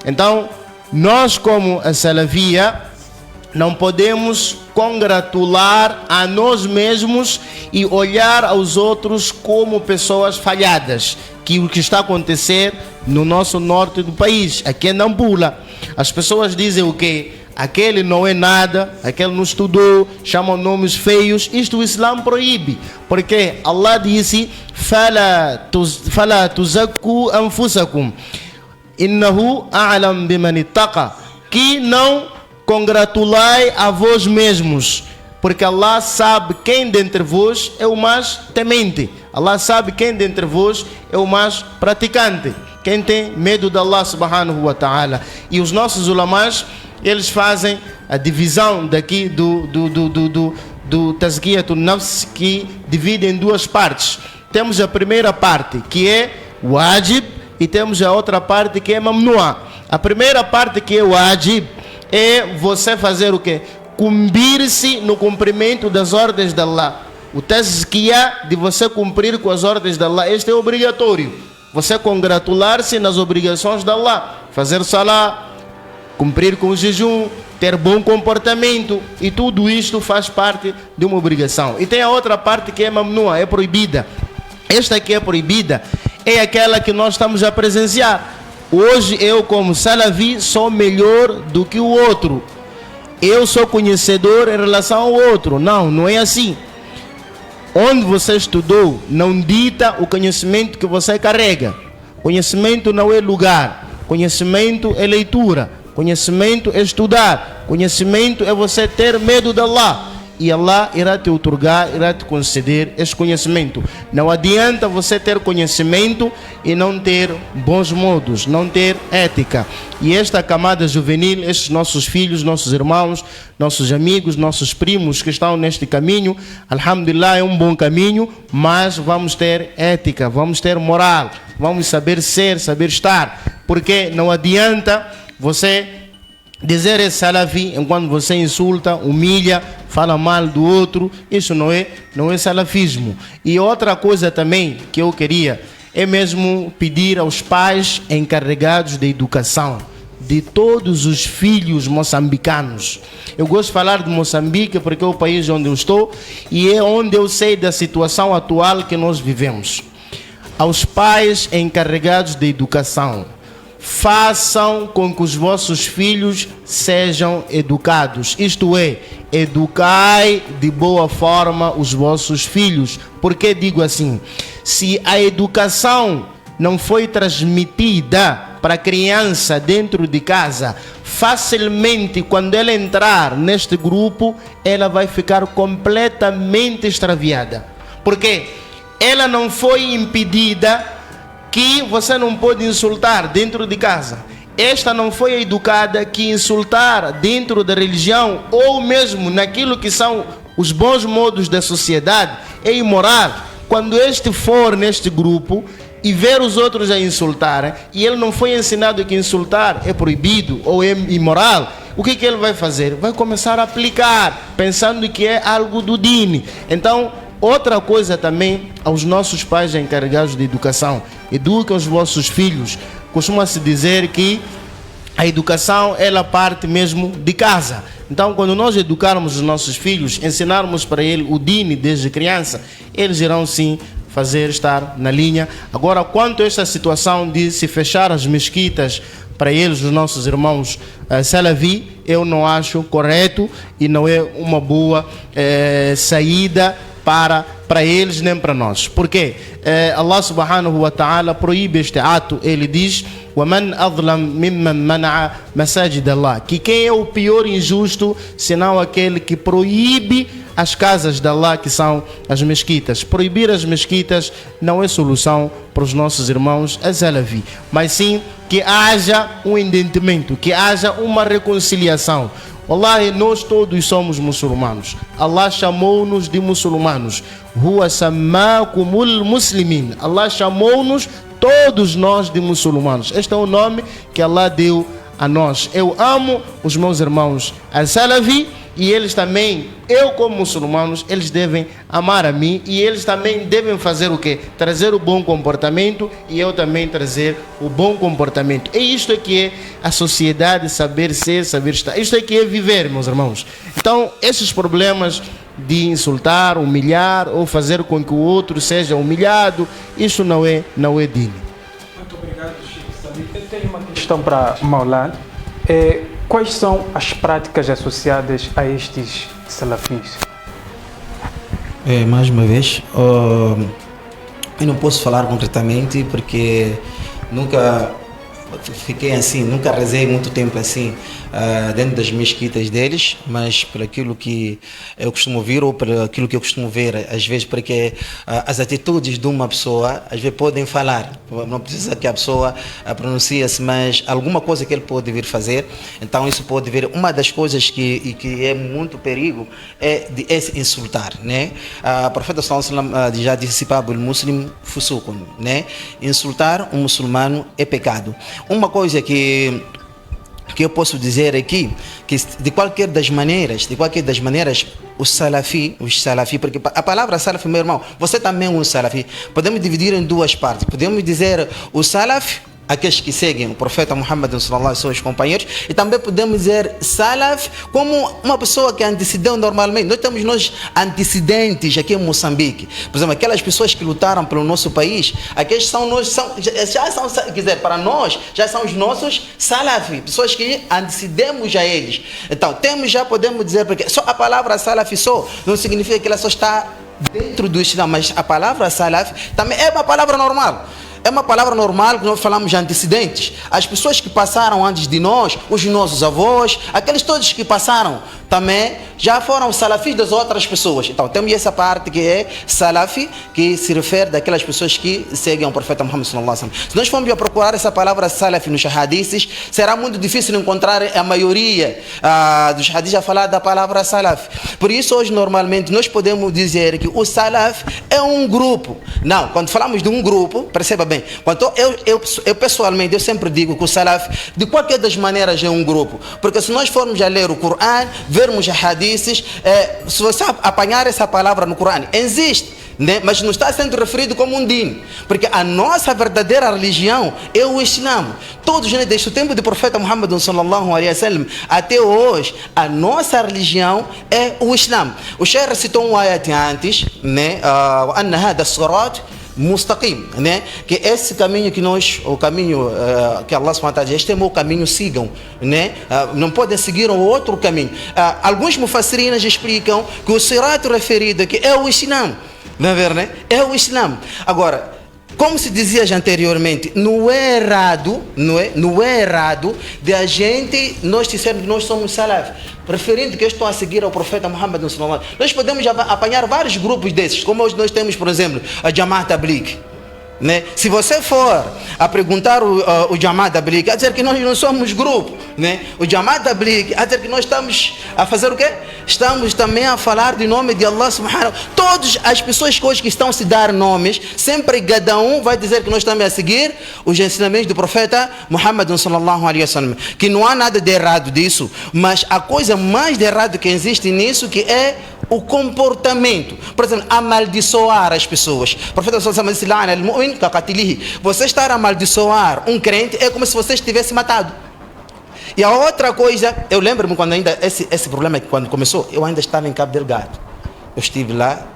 Então, nós como a Salavia não podemos congratular a nós mesmos e olhar aos outros como pessoas falhadas, que o que está a acontecer no nosso norte do país, aqui em Nampula. As pessoas dizem o quê? Aquele não é nada, aquele não estudou, chamam nomes feios. Isto o Islã proíbe, porque Allah disse: fala tuzakku anfusakum innahu a'lam biman ittaqa, que não congratulai a vós mesmos, porque Allah sabe quem dentre vós é o mais temente. Allah sabe quem dentre vós é o mais praticante, quem tem medo de Allah subhanahu wa ta'ala. E os nossos ulamás, eles fazem a divisão daqui do Tazkiyatun Nafs, que divide em duas partes. Temos a primeira parte, que é wajib, e temos a outra parte que é mamnu'a. A primeira parte, que é wajib, é você fazer o quê? Cumprir-se no cumprimento das ordens de Allah. O tazkiyah, de você cumprir com as ordens de Allah, este é obrigatório. Você congratular-se nas obrigações de Allah, fazer salah, cumprir com o jejum, ter bom comportamento, e tudo isto faz parte de uma obrigação. E tem a outra parte que é mamnua, é proibida. Esta que é proibida é aquela que nós estamos a presenciar. Hoje eu, como Salavi, sou melhor do que o outro. Eu sou conhecedor em relação ao outro. Não, não é assim. Onde você estudou não dita o conhecimento que você carrega. Conhecimento não é lugar. Conhecimento é leitura. Conhecimento é estudar. Conhecimento é você ter medo de Allah. E Allah irá te outorgar, irá te conceder esse conhecimento. Não adianta você ter conhecimento e não ter bons modos, não ter ética. E esta camada juvenil, estes nossos filhos, nossos irmãos, nossos amigos, nossos primos que estão neste caminho, alhamdulillah, é um bom caminho, mas vamos ter ética, vamos ter moral, vamos saber ser, saber estar. Porque não adianta você dizer é salafi enquanto você insulta, humilha, fala mal do outro. Isso não é salafismo. E outra coisa também que eu queria é mesmo pedir aos pais encarregados da educação de todos os filhos moçambicanos. Eu gosto de falar de Moçambique porque é o país onde eu estou e é onde eu sei da situação atual que nós vivemos. Aos pais encarregados da educação, façam com que os vossos filhos sejam educados. Isto é, educai de boa forma os vossos filhos. Por que digo assim? Se a educação não foi transmitida para a criança dentro de casa, facilmente quando ela entrar neste grupo, ela vai ficar completamente extraviada. Porque ela não foi impedida que você não pode insultar dentro de casa. Esta não foi educada que insultar dentro da religião ou mesmo naquilo que são os bons modos da sociedade é imoral. Quando este for neste grupo e ver os outros a insultarem, e ele não foi ensinado que insultar é proibido ou é imoral, o que ele vai fazer? Vai começar a aplicar, pensando que é algo do dini. Então, outra coisa também aos nossos pais encarregados de educação: eduquem os vossos filhos. Costuma-se dizer que a educação, ela parte mesmo de casa. Então, quando nós educarmos os nossos filhos, ensinarmos para eles o dini desde criança, eles irão sim fazer estar na linha. Agora, quanto a esta situação de se fechar as mesquitas para eles, os nossos irmãos Salafi, eu não acho correto e não é uma boa saída para eles nem para nós. Porque Allah subhanahu wa ta'ala proíbe este ato. Ele diz: وَمَنْ أَظْلَمْ مِمَّنْ مَنَعَ مَسَاجِدَ اللَّهِ. Que quem é o pior injusto senão aquele que proíbe as casas de Allah, que são as mesquitas. Proibir as mesquitas não é solução para os nossos irmãos Salafi, mas sim que haja um entendimento, que haja uma reconciliação. Wallahi, nós todos somos muçulmanos. Allah chamou-nos de muçulmanos. Huwa sammakumul muslimin. Allah chamou-nos, todos nós, de muçulmanos. Este é o nome que Allah deu a nós. Eu amo os meus irmãos Salafi e eles também, eu como muçulmanos, eles devem amar a mim e eles também devem fazer o quê? Trazer o bom comportamento e eu também trazer o bom comportamento. E isto é que é a sociedade, saber ser, saber estar. Isto é que é viver, meus irmãos. Então, esses problemas de insultar, humilhar ou fazer com que o outro seja humilhado, isso não é dini. Muito obrigado, Sheikh. Eu tenho uma questão para Maulana. Quais são as práticas associadas a estes salafis? Mais uma vez, eu não posso falar concretamente porque nunca fiquei assim, nunca rezei muito tempo assim dentro das mesquitas deles, mas por aquilo que eu costumo ouvir ou por aquilo que eu costumo ver, às vezes, porque as atitudes de uma pessoa às vezes podem falar, não precisa que a pessoa pronuncie-se, mas alguma coisa que ele pode vir fazer, então isso pode vir. Uma das coisas que é muito perigo é insultar, né? O profeta sallallahu alaihi wasallam já disse: "Babul muslim fusukun", né? Insultar um muçulmano é pecado. Uma coisa que eu posso dizer aqui, que de qualquer das maneiras, os salafi, porque a palavra salafi, meu irmão, você também é um salafi. Podemos dividir em duas partes. Podemos dizer o salaf, aqueles que seguem o profeta Muhammad sallallahu alaihi wasallam e seus companheiros, e também podemos dizer salaf como uma pessoa que antecedeu normalmente. Nós temos antecedentes aqui em Moçambique. Por exemplo, aquelas pessoas que lutaram pelo nosso país, aqueles já são, quer dizer, para nós, já são os nossos salaf, pessoas que antecedemos a eles. Então, podemos dizer, porque só a palavra salaf só não significa que ela só está dentro do Islã, mas a palavra salaf também é uma palavra normal. É uma palavra normal que nós falamos de antecedentes. As pessoas que passaram antes de nós, os nossos avós, aqueles todos que passaram também já foram salafis das outras pessoas. Então temos essa parte que é salafi, que se refere daquelas pessoas que seguem o profeta Muhammad sallallahu alaihi wasallam. Se nós formos a procurar essa palavra salafi nos hadiths, será muito difícil encontrar a maioria dos hadiths a falar da palavra salaf. Por isso hoje normalmente nós podemos dizer que o salaf é um grupo. Não, quando falamos de um grupo, perceba bem, quando eu pessoalmente eu sempre digo que o salaf de qualquer das maneiras é um grupo, porque se nós formos a ler o Corão, vermos hadiths, se você apanhar essa palavra no Corão, existe, né? Mas não está sendo referido como um din, porque a nossa verdadeira religião é o Islã. Todos, né, desde o tempo do profeta Muhammad sallallahu alaihi wasallam até hoje, a nossa religião é o Islã. O Sheikh citou um ayat antes, né? mustaqim, né? Que esse caminho que nós, o caminho que Allah subhanahu wa ta'ala, este é o meu caminho, sigam, né? Não podem seguir um outro caminho. Alguns mufassirinas explicam que o sirat referido aqui é o Islã, não é verdade, né? É o Islã. Agora, como se dizia já anteriormente, não é errado de a gente, nós dissermos que nós somos salaf, preferindo que eu estou a seguir ao profeta Muhammad sallallahu alaihi wasallam. Nós podemos apanhar vários grupos desses, como hoje nós temos, por exemplo, a Jamaat Tabligh, né? Se você for a perguntar o Jamaat Tabligh, a dizer que nós não somos grupo, né? O Jamaat Tabligh, a dizer que nós estamos a fazer o quê? Estamos também a falar de nome de Allah subhanahu. Todas as pessoas que hoje que estão a se dar nomes, sempre cada um vai dizer que nós estamos a seguir os ensinamentos do profeta Muhammad sallallahu alaihi wasallam, que não há nada de errado disso, mas a coisa mais de errado que existe nisso que é o comportamento. Por exemplo, amaldiçoar as pessoas. O profeta sallallahu alaihi wasallam, você estar a amaldiçoar um crente é como se você estivesse matado. E a outra coisa, eu lembro-me quando ainda esse problema quando começou, eu ainda estava em Cabo Delgado. Eu estive lá,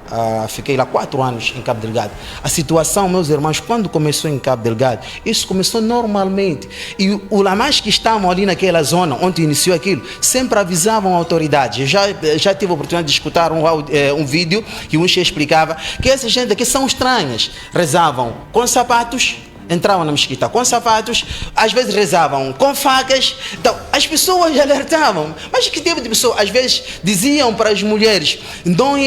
fiquei lá 4 anos em Cabo Delgado. A situação, meus irmãos, quando começou em Cabo Delgado, isso começou normalmente. E os ulamás que estavam ali naquela zona, onde iniciou aquilo, sempre avisavam a autoridade. Eu já tive a oportunidade de escutar um vídeo que um chefe explicava que essa gente aqui são estranhas. Rezavam com sapatos, entravam na mesquita com sapatos, às vezes rezavam com facas. Então as pessoas alertavam, mas que tipo de pessoa? Às vezes diziam para as mulheres não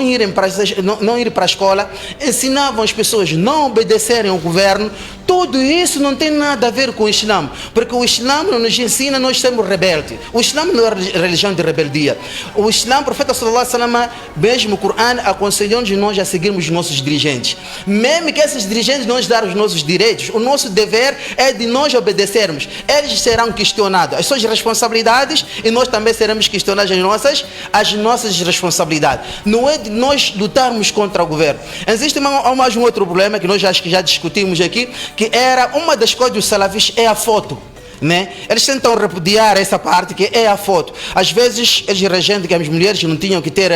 irem para a escola, ensinavam as pessoas a não obedecerem ao governo. Tudo isso não tem nada a ver com o Islã, porque o Islã nos ensina nós sermos rebeldes. O Islã não é religião de rebeldia. O Islã, o profeta sallallahu alaihi wasallam, mesmo o Corão, aconselhou-nos nós a seguirmos os nossos dirigentes. Mesmo que esses dirigentes não nos dar os nossos direitos, o nosso dever é de nós obedecermos. Eles serão questionados as suas responsabilidades e nós também seremos questionados as nossas responsabilidades. Não é de nós lutarmos contra o governo. Existe mais um outro problema que nós acho que já discutimos aqui, que era uma das coisas dos salafis, é a foto, né? Eles tentam repudiar essa parte que é a foto. Às vezes eles regentam que as mulheres não tinham que ter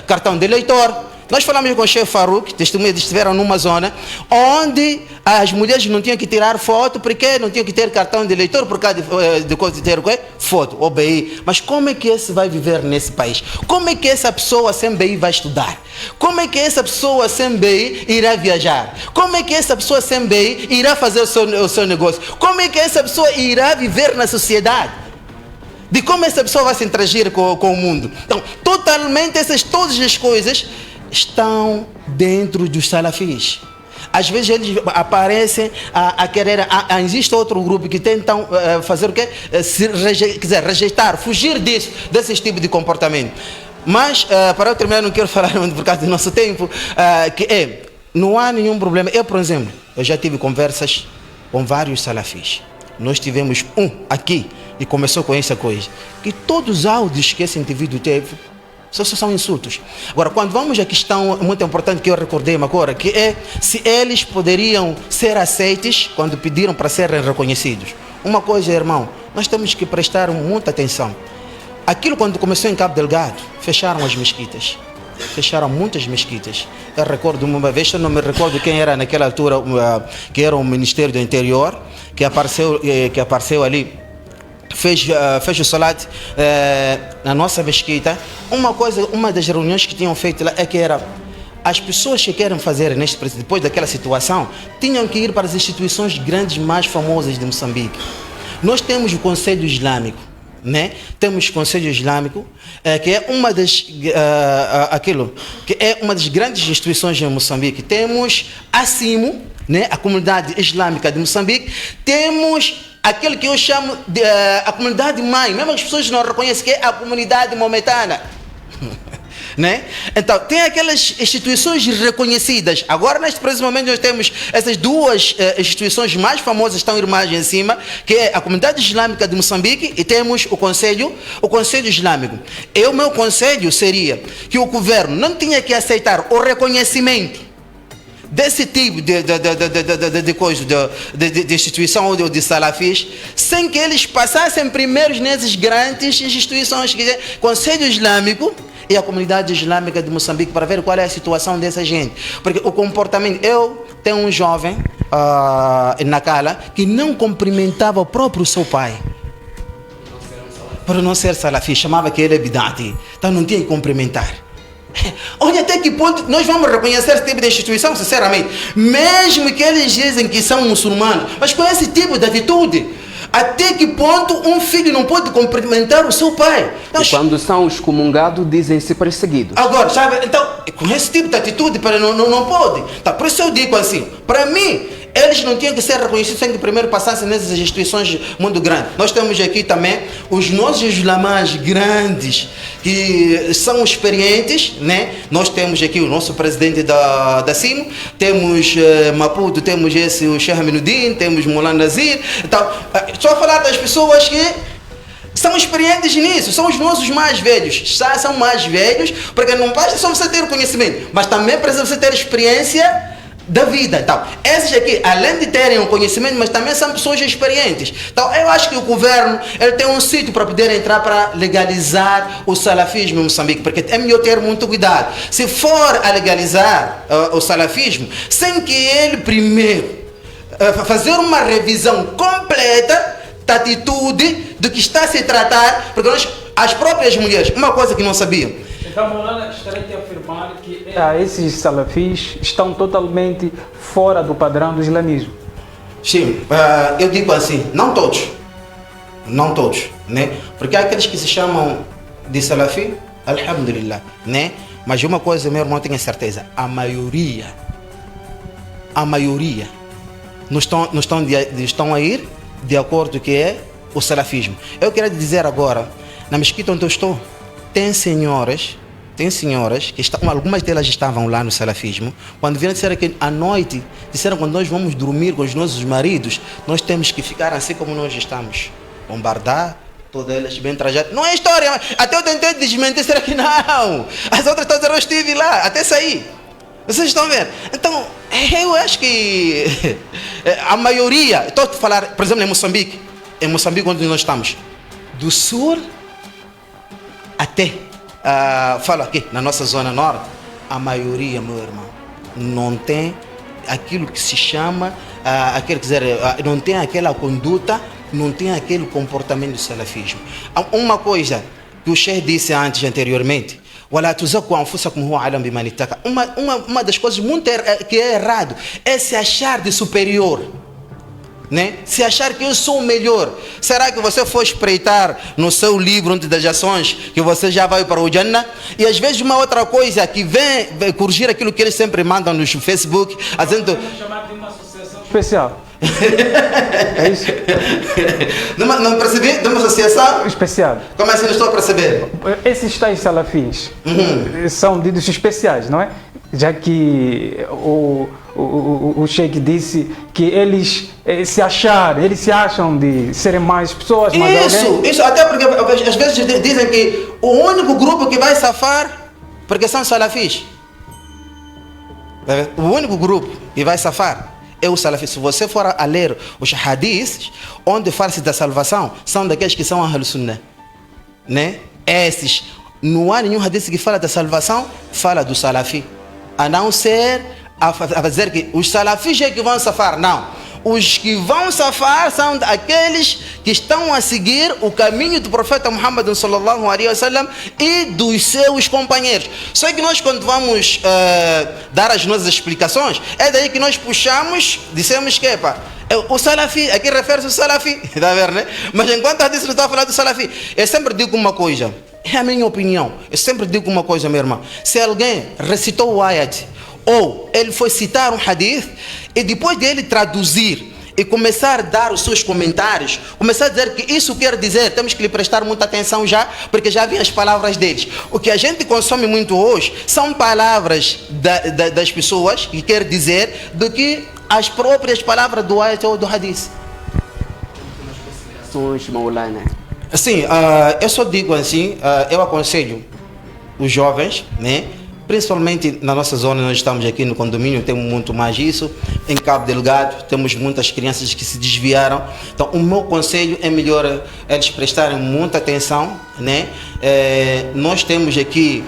cartão de eleitor. Nós falamos com o chefe Farouk, testemunhas, estiveram numa zona onde as mulheres não tinham que tirar foto, porque não tinham que ter cartão de eleitor por causa de ter o quê? Foto, OBI. Mas como é que esse vai viver nesse país? Como é que essa pessoa sem BI vai estudar? Como é que essa pessoa sem BI irá viajar? Como é que essa pessoa sem BI irá fazer o seu negócio? Como é que essa pessoa irá viver na sociedade? De como essa pessoa vai se interagir com o mundo? Então, totalmente todas as coisas estão dentro dos salafis. Às vezes eles aparecem a querer, existe outro grupo que tentam fazer o quê? Rejeitar, fugir desse tipo de comportamento. Mas, para eu terminar, não quero falar por causa do nosso tempo, não há nenhum problema. Eu, por exemplo, eu já tive conversas com vários salafis. Nós tivemos um aqui, e começou com essa coisa, que todos os áudios que esse indivíduo teve, só são insultos. Agora, quando vamos à questão muito importante que eu recordei-me agora, que é se eles poderiam ser aceitos quando pediram para serem reconhecidos. Uma coisa, irmão, nós temos que prestar muita atenção. Aquilo quando começou em Cabo Delgado, fecharam as mesquitas. Fecharam muitas mesquitas. Eu recordo uma vez, eu não me recordo quem era naquela altura, que era o Ministério do Interior, que apareceu ali, fez o salat na nossa mesquita. Uma das reuniões que tinham feito lá é que era as pessoas que querem fazer depois daquela situação tinham que ir para as instituições grandes mais famosas de Moçambique. Nós temos o Conselho Islâmico, né? Temos o Conselho Islâmico, que é uma das grandes instituições de Moçambique. Temos a CIMO, né? A Comunidade Islâmica de Moçambique. Temos aquele que eu chamo de a comunidade mãe, mesmo as pessoas não reconhecem, que é a comunidade maometana. Né? Então, tem aquelas instituições reconhecidas. Agora, neste preciso momento, nós temos essas duas instituições mais famosas, estão irmãs em cima, que é a Comunidade Islâmica de Moçambique e temos o Conselho Islâmico. O meu conselho seria que o governo não tinha que aceitar o reconhecimento desse tipo de coisa, de instituição ou de salafis, sem que eles passassem primeiros nesses grandes instituições, que é Conselho Islâmico e a comunidade islâmica de Moçambique, para ver qual é a situação dessa gente. Porque o comportamento... Eu tenho um jovem na Cala que não cumprimentava o próprio seu pai. Por não ser salafi, chamava que ele é bidati. Então não tinha que cumprimentar. Olha até que ponto nós vamos reconhecer esse tipo de instituição, sinceramente. Mesmo que eles dizem que são muçulmanos, mas com esse tipo de atitude, até que ponto um filho não pode cumprimentar o seu pai? Então, e quando são excomungados, dizem-se perseguidos. Agora, sabe, então, com esse tipo de atitude, não pode. Então, por isso eu digo assim, para mim, eles não tinham que ser reconhecidos sem que primeiro passassem nessas instituições muito grandes. Nós temos aqui também os nossos ulamás grandes, que são experientes, né? Nós temos aqui o nosso presidente da CIMO, temos Maputo, temos o Sheikh Aminuddin, temos Mullah Nazir. Então, só falar das pessoas que são experientes nisso, são os nossos mais velhos. São mais velhos, porque não basta só você ter o conhecimento, mas também precisa você ter experiência da vida. Então, esses aqui, além de terem um conhecimento, mas também são pessoas experientes. Então, eu acho que o governo ele tem um sítio para poder entrar para legalizar o salafismo em Moçambique, porque é melhor ter muito cuidado. Se for a legalizar o salafismo, sem que ele primeiro fazer uma revisão completa da atitude do que está a se tratar, porque as próprias mulheres, uma coisa que não sabiam. Então, Maulana, gostaria de afirmar que esses salafis estão totalmente fora do padrão do islamismo. Sim, eu digo assim, não todos, né? Porque há aqueles que se chamam de salafi, alhamdulillah, né? Mas uma coisa, meu irmão, tenho certeza, a maioria não estão a ir de acordo com o que é o salafismo. Eu quero dizer agora, na mesquita onde eu estou, tem senhoras que estão, algumas delas estavam lá no salafismo, quando vieram dizer que à noite, disseram que quando nós vamos dormir com os nossos maridos, nós temos que ficar assim como nós estamos, bombardar, todas elas bem trajadas. Não é história, até eu tentei desmentir, será que não? As outras todas eu estive lá, até sair. Vocês estão vendo? Então, eu acho que a maioria, estou a falar, por exemplo, em Moçambique onde nós estamos, do sul até, falo aqui, na nossa zona norte, a maioria, meu irmão, não tem aquilo que se chama, não tem aquela conduta, não tem aquele comportamento do salafismo. Uma coisa que o Sheikh disse anteriormente, uma das coisas muito que é errado é se achar de superior, né? Se achar que eu sou o melhor. Será que você for espreitar no seu livro onde das ações que você já vai para o Jannah? E às vezes uma outra coisa que vem corrigir aquilo que eles sempre mandam no Facebook, dizendo chamar de uma associação especial. É isso? Não percebi? De uma associação especial. Como assim? Não estou a perceber. Esses tais salafis são ditos especiais, não é? Já que o Sheikh disse que eles se acham de serem mais pessoas, mais alguém. Isso, até porque às vezes dizem que o único grupo que vai safar, porque são salafis, o único grupo que vai safar é o salafi. Se você for a ler os hadiths, onde fala-se da salvação, são daqueles que são Ahl Sunnah, né? Esses, não há nenhum hadith que fala da salvação, fala do salafi. A não ser a dizer que os salafis é que vão safar, não. Os que vão safar são aqueles que estão a seguir o caminho do profeta Muhammad sallallahu alaihi wasallam e dos seus companheiros. Só que nós, quando vamos dar as nossas explicações, é daí que nós puxamos, dissemos que o salafi, aqui refere-se ao salafi, está a ver, né? Mas enquanto a disse não está a falar do salafi, eu sempre digo uma coisa, é a minha opinião, eu sempre digo uma coisa, meu irmão. Se alguém recitou o ayat, ou ele foi citar um hadith, e depois dele traduzir e começar a dar os seus comentários, começar a dizer que isso quer dizer, temos que lhe prestar muita atenção já, porque já vêm as palavras deles. O que a gente consome muito hoje são palavras das pessoas, que quer dizer, do que as próprias palavras do ayat ou do hadith. Assim, eu só digo assim, eu aconselho os jovens, né, principalmente na nossa zona, nós estamos aqui no condomínio, temos muito mais isso. Em Cabo Delgado, temos muitas crianças que se desviaram. Então, o meu conselho é melhor eles prestarem muita atenção, né? Nós temos aqui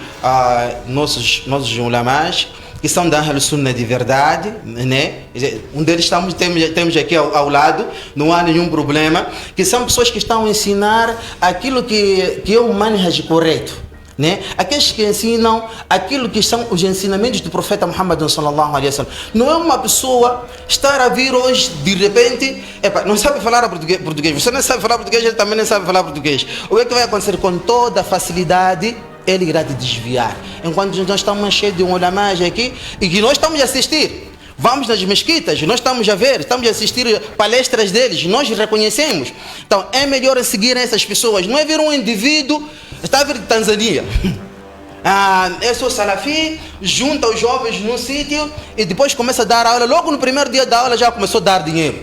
nossos ulamás, que são da Ahl Sunnah de verdade, né? Um deles temos aqui ao lado, não há nenhum problema, que são pessoas que estão a ensinar aquilo que é o manhaj correto. Né? Aqueles que ensinam aquilo que são os ensinamentos do profeta Muhammad sallallahu alaihi wasallam. Não é uma pessoa estar a vir hoje de repente, não sabe falar português, você não sabe falar português, ele também não sabe falar português. O que é que vai acontecer? Com toda facilidade ele irá te desviar. Enquanto nós estamos cheios de um ulamás aqui e que nós estamos a assistir, vamos nas mesquitas, nós estamos a ver, estamos a assistir palestras deles, nós reconhecemos. Então é melhor seguir essas pessoas, não é ver um indivíduo. Está a vir de Tanzânia. Eu sou salafi, junta os jovens num sítio e depois começa a dar aula. Logo no primeiro dia da aula já começou a dar dinheiro.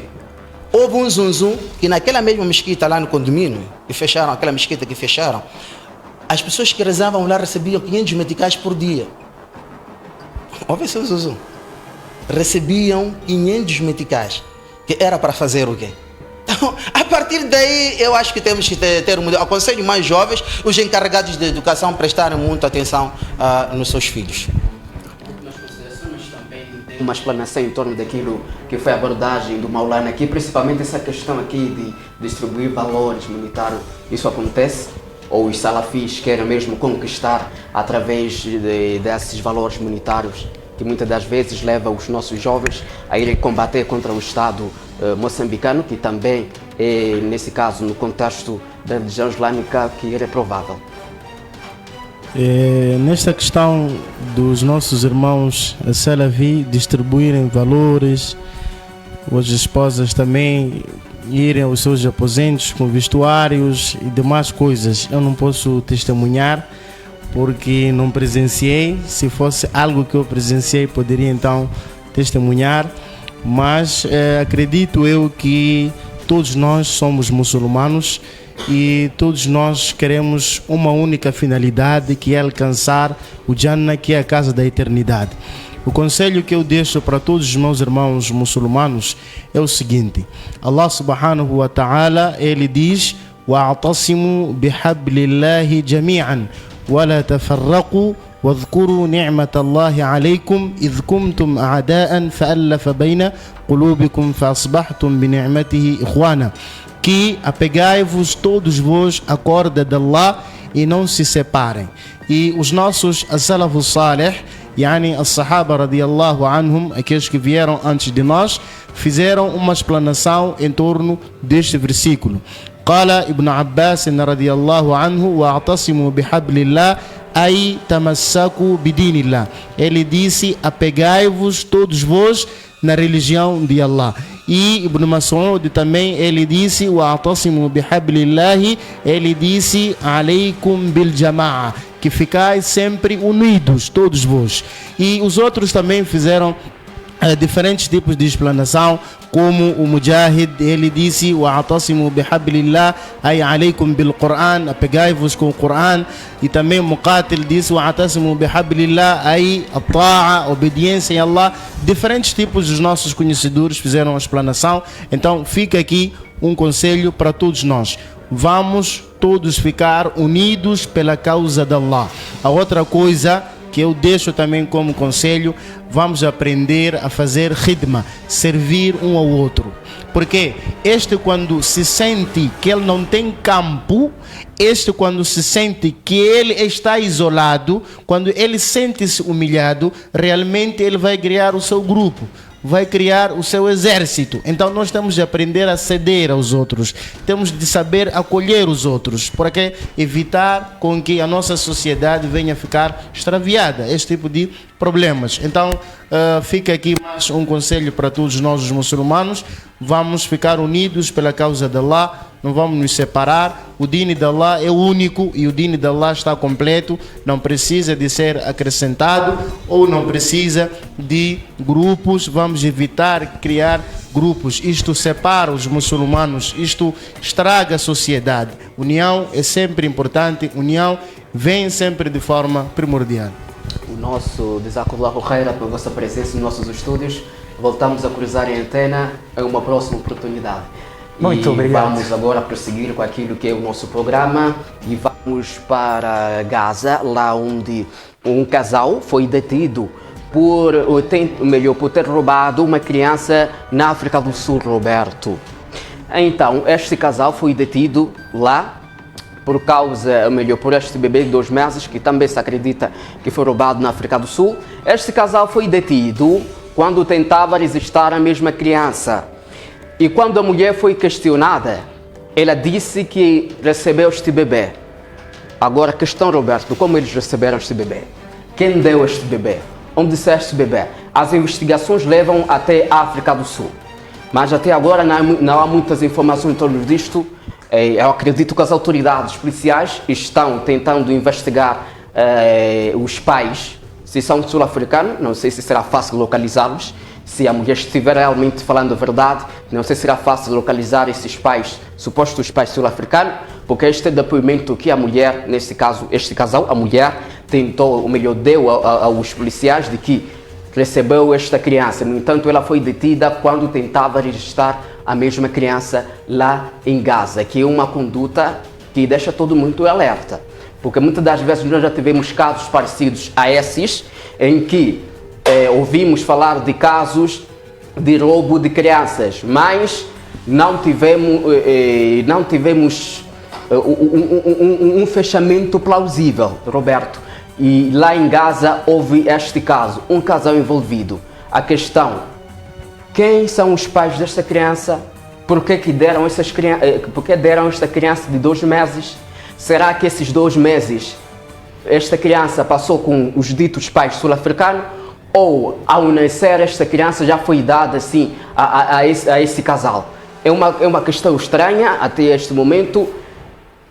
Houve um zunzum que naquela mesma mesquita lá no condomínio, que fecharam, aquela mesquita que fecharam, as pessoas que rezavam lá recebiam 500 meticais por dia. Houve esse zunzum. Recebiam 500 meticais, que era para fazer o quê? Então, a partir daí, eu acho que temos que ter um modelo. Aconselho mais jovens, os encarregados de educação, prestarem muita atenção nos seus filhos. Nas considerações também tem uma explanação em torno daquilo que foi a abordagem do Maulana aqui, principalmente essa questão aqui de distribuir valores monetários. Isso acontece? Ou os salafis querem mesmo conquistar através desses valores monetários, que muitas das vezes leva os nossos jovens a irem combater contra o Estado moçambicano, que também é, nesse caso, no contexto da religião islâmica, que é reprovável. Nesta questão dos nossos irmãos salafi distribuírem valores, as esposas também irem aos seus aposentos com vestuários e demais coisas, eu não posso testemunhar porque não presenciei. Se fosse algo que eu presenciei, poderia então testemunhar, mas acredito eu que todos nós somos muçulmanos e todos nós queremos uma única finalidade, que é alcançar o Jannah, que é a casa da eternidade. O conselho que eu deixo para todos os meus irmãos muçulmanos é o seguinte: Allah subhanahu wa ta'ala, ele diz: wa'tasimu bihablillahi jami'an ولا تفرقوا واذكروا نعمة الله عليكم إذ كنتم أعداء فألف بين قلوبكم فأصبحتم بنعمته إخوانا. Que apegai-vos todos vós à corda de Allah e não se separem. E os nossos as-salafu salih, yani as-sahaba radiyallahu anhum, aqueles que vieram antes de nós, fizeram uma explanação em torno deste versículo. قال ابن عباس رضي الله عنه واعتصموا بحبل الله أي تمسكوا بدين الله. Ele disse: apegai-vos todos vós na religião de Allah. E Ibn Mas'ud também, ele disse: واعتصموا بحبل الله, ele disse: عليكم بالجماعة, que ficais sempre unidos todos vós. E os outros também fizeram diferentes tipos de explanação, como o Mujahid, ele disse: wa'tasimu bihablillah ay alaykum bil Quran, apegai-vos com o Quran. E também Muqatil disse: wa'tasimu bihablillah ay at-ta'a, obediência a Allah. Diferentes tipos dos nossos conhecedores fizeram a explanação. Então fica aqui um conselho para todos nós: vamos todos ficar unidos pela causa de Allah. A outra coisa que eu deixo também como conselho: vamos aprender a fazer khidma, servir um ao outro. Porque quando se sente que ele não tem campo, quando se sente que ele está isolado, quando ele sente-se humilhado, realmente ele vai criar o seu grupo, vai criar o seu exército. Então nós temos de aprender a ceder aos outros, temos de saber acolher os outros, para evitar com que a nossa sociedade venha a ficar extraviada, este tipo de problemas. Então fica aqui mais um conselho para todos nós os muçulmanos: vamos ficar unidos pela causa de Allah, não vamos nos separar. O deen de Allah é único e o deen de Allah está completo, não precisa de ser acrescentado ou não precisa de grupos. Vamos evitar criar grupos, isto separa os muçulmanos, isto estraga a sociedade. União é sempre importante, união vem sempre de forma primordial. o nosso Jazakallahu Khaira pela vossa presença nos nossos estúdios. Voltamos a cruzar a antena em uma próxima oportunidade. Muito obrigado. Vamos agora prosseguir com aquilo que é o nosso programa e vamos para Gaza, lá onde um casal foi detido por ter roubado uma criança na África do Sul, Roberto. Então, este casal foi detido lá por este bebê de 2 meses, que também se acredita que foi roubado na África do Sul. Este casal foi detido quando tentava resistir à mesma criança. E quando a mulher foi questionada, ela disse que recebeu este bebê. Agora, questão, Roberto, como eles receberam este bebê? Quem deu este bebê? Onde está este bebê? As investigações levam até a África do Sul. Mas até agora não há muitas informações em torno disto. Eu acredito que as autoridades policiais estão tentando investigar os pais. Se são sul-africanos, não sei se será fácil localizá-los. Se a mulher estiver realmente falando a verdade, não sei se será fácil localizar esses pais, supostos pais sul-africanos, porque este é o depoimento que a mulher, nesse caso, este casal, a mulher tentou, ou melhor, deu aos policiais de que recebeu esta criança. No entanto, ela foi detida quando tentava registrar a mesma criança lá em Gaza, que é uma conduta que deixa todo mundo alerta. Porque muitas das vezes nós já tivemos casos parecidos a esses, em que ouvimos falar de casos de roubo de crianças, mas não tivemos um fechamento plausível, Roberto. E lá em Gaza houve este caso, um casal envolvido. A questão: quem são os pais desta criança? Por que deram esta criança de 2 meses? Será que esses 2 meses esta criança passou com os ditos pais sul-africanos? Ou ao nascer esta criança já foi dada assim a esse casal? É uma questão estranha até este momento,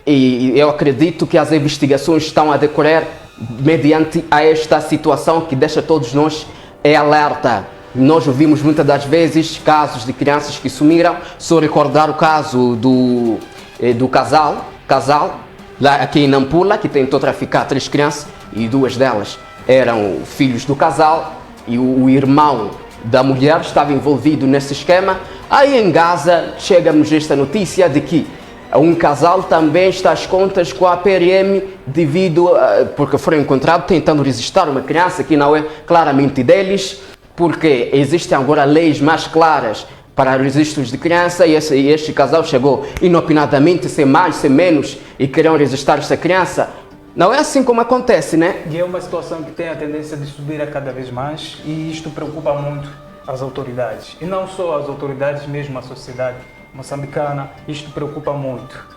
e eu acredito que as investigações estão a decorrer mediante a esta situação que deixa todos nós alerta. Nós ouvimos muitas das vezes casos de crianças que sumiram. Só recordar o caso do casal lá aqui em Nampula, que tentou traficar 3 crianças e 2 delas eram filhos do casal, e o irmão da mulher estava envolvido nesse esquema. Aí em Gaza chega-nos esta notícia de que um casal também está às contas com a PRM porque foram encontrados tentando resistir uma criança que não é claramente deles, porque existem agora leis mais claras para registros de criança, e este casal chegou inopinadamente, sem mais, sem menos, e queriam registrar esta criança. Não é assim como acontece, né? E é uma situação que tem a tendência de subir a cada vez mais, e isto preocupa muito as autoridades. E não só as autoridades, mesmo a sociedade moçambicana. Isto preocupa muito.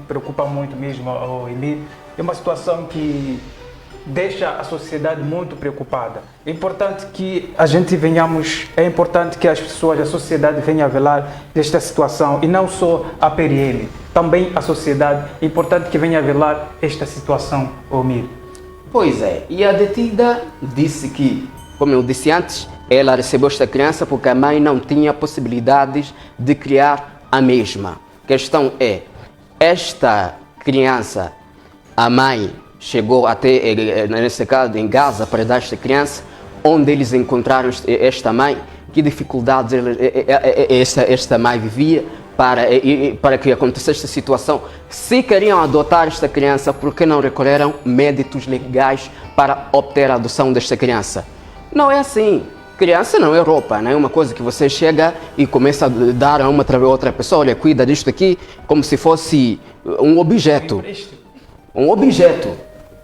Preocupa muito mesmo, Emir. É uma situação que deixa a sociedade muito preocupada. É importante que a gente é importante que as pessoas, a sociedade venha a velar desta situação, e não só a PRM, também a sociedade. É importante que venha a velar esta situação, Omir. Pois é, e a detida disse que, como eu disse antes, ela recebeu esta criança porque a mãe não tinha possibilidades de criar a mesma. A questão é, esta criança, a mãe chegou até, nesse caso, em Gaza, para dar esta criança, onde eles encontraram esta mãe, que dificuldades esta mãe vivia para que acontecesse esta situação. Se queriam adotar esta criança, por que não recorreram métodos legais para obter a adoção desta criança? Não é assim. Criança não é roupa, não é uma coisa que você chega e começa a dar a uma outra pessoa, olha, cuida disto aqui, como se fosse um objeto. Um objeto,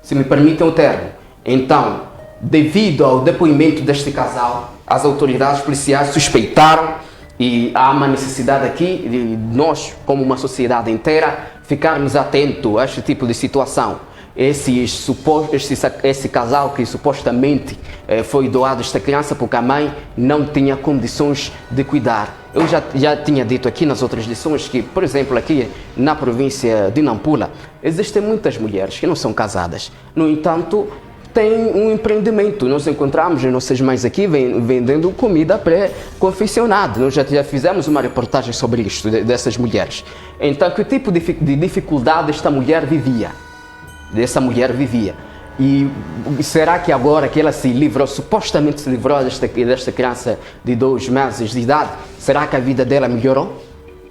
se me permitem o termo. Então, devido ao depoimento deste casal, as autoridades policiais suspeitaram, e há uma necessidade aqui de nós, como uma sociedade inteira, ficarmos atentos a este tipo de situação. Esse casal que supostamente foi doado esta criança porque a mãe não tinha condições de cuidar. Eu já tinha dito aqui nas outras lições que, por exemplo, aqui na província de Nampula, existem muitas mulheres que não são casadas. No entanto, têm um empreendimento. Nós encontramos as nossas mães aqui vendendo comida pré-confeccionada. Nós já fizemos uma reportagem sobre isto, dessas mulheres. Então, que tipo de dificuldade essa mulher vivia? E será que agora que ela se livrou, supostamente se livrou desta criança de 2 meses de idade, será que a vida dela melhorou?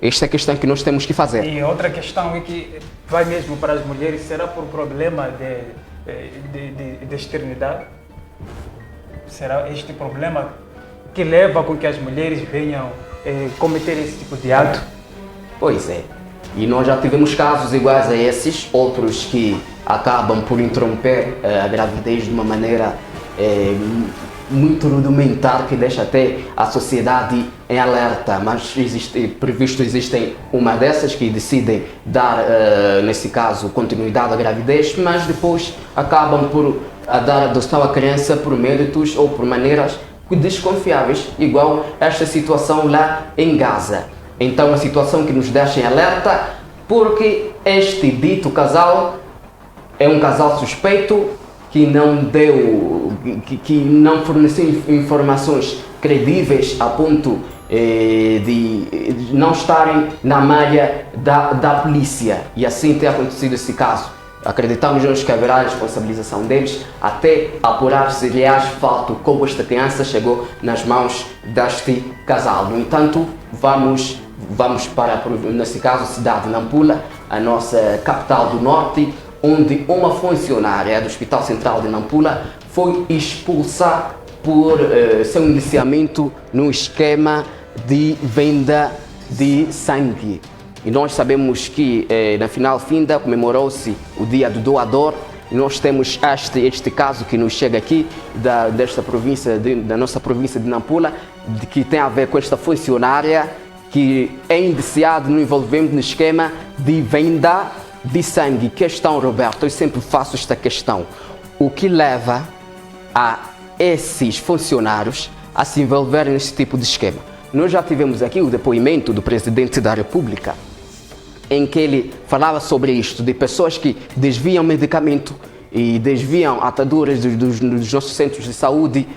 Esta é a questão que nós temos que fazer. E outra questão é que vai mesmo para as mulheres, será por problema de externidade? Será este problema que leva com que as mulheres venham cometer esse tipo de ato? Pois é. E nós já tivemos casos iguais a esses, outros que acabam por interromper a gravidez de uma maneira muito rudimentar, que deixa até a sociedade em alerta. Mas existem uma dessas que decidem dar, nesse caso, continuidade à gravidez, mas depois acabam por dar adoção à criança por méritos ou por maneiras desconfiáveis, igual esta situação lá em Gaza. Então, a situação que nos deixa em alerta, porque este dito casal é um casal suspeito que não que não forneceu informações credíveis a ponto de não estarem na malha da polícia. E assim tem acontecido esse caso. Acreditamos nós que haverá responsabilização deles até apurar se lhe há fato como esta criança chegou nas mãos deste casal. No entanto, vamos para, nesse caso, a cidade de Nampula, a nossa capital do norte, onde uma funcionária do Hospital Central de Nampula foi expulsa por seu indiciamento no esquema de venda de sangue. E nós sabemos que na final finda comemorou-se o dia do doador, e nós temos este caso que nos chega aqui desta província, da nossa província de Nampula, que tem a ver com esta funcionária que é indiciada no envolvimento no esquema de venda de sangue. Questão, Roberto, eu sempre faço esta questão: o que leva a esses funcionários a se envolverem nesse tipo de esquema? Nós já tivemos aqui o depoimento do Presidente da República, em que ele falava sobre isto, de pessoas que desviam medicamento e desviam ataduras dos nossos centros de saúde.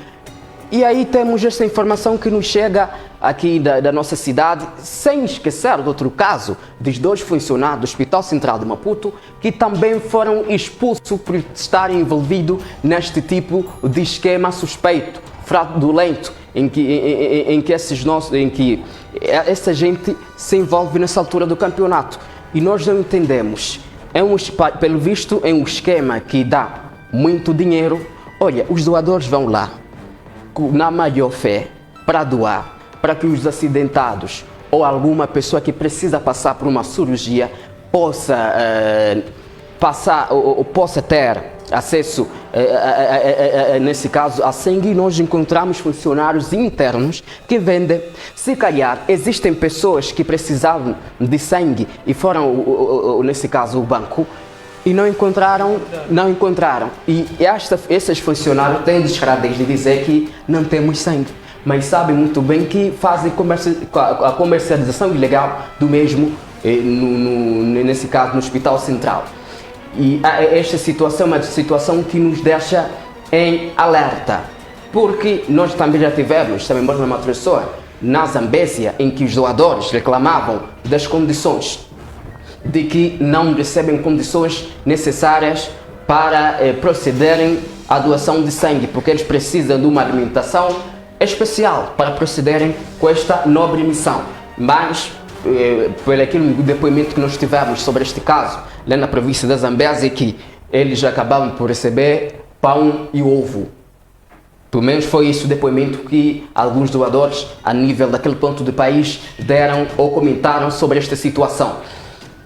E aí temos esta informação que nos chega aqui da nossa cidade, sem esquecer do outro caso, dos 2 funcionários do Hospital Central de Maputo, que também foram expulsos por estarem envolvidos neste tipo de esquema suspeito, fraudulento, em que essa gente se envolve nessa altura do campeonato. E nós não entendemos. Pelo visto, é um esquema que dá muito dinheiro. Olha, os doadores vão lá na maior fé para doar, para que os acidentados ou alguma pessoa que precisa passar por uma cirurgia possa ter acesso, nesse caso, a sangue. E nós encontramos funcionários internos que vendem. Se calhar existem pessoas que precisavam de sangue e foram, nesse caso, o banco, e não encontraram. E esses funcionários têm descaradez de dizer que não temos sangue, mas sabem muito bem que fazem a comercialização ilegal do mesmo, nesse caso, no Hospital Central. E esta situação é uma situação que nos deixa em alerta, porque nós também já tivemos, também na Matressoa, na Zambésia, em que os doadores reclamavam das condições, de que não recebem condições necessárias para procederem à doação de sangue, porque eles precisam de uma alimentação especial para procederem com esta nobre missão. Mas, pelo aquele depoimento que nós tivemos sobre este caso, lá na província da Zambésia, que eles acabavam por receber pão e ovo. Pelo menos foi isso o depoimento que alguns doadores, a nível daquele ponto do país, deram ou comentaram sobre esta situação.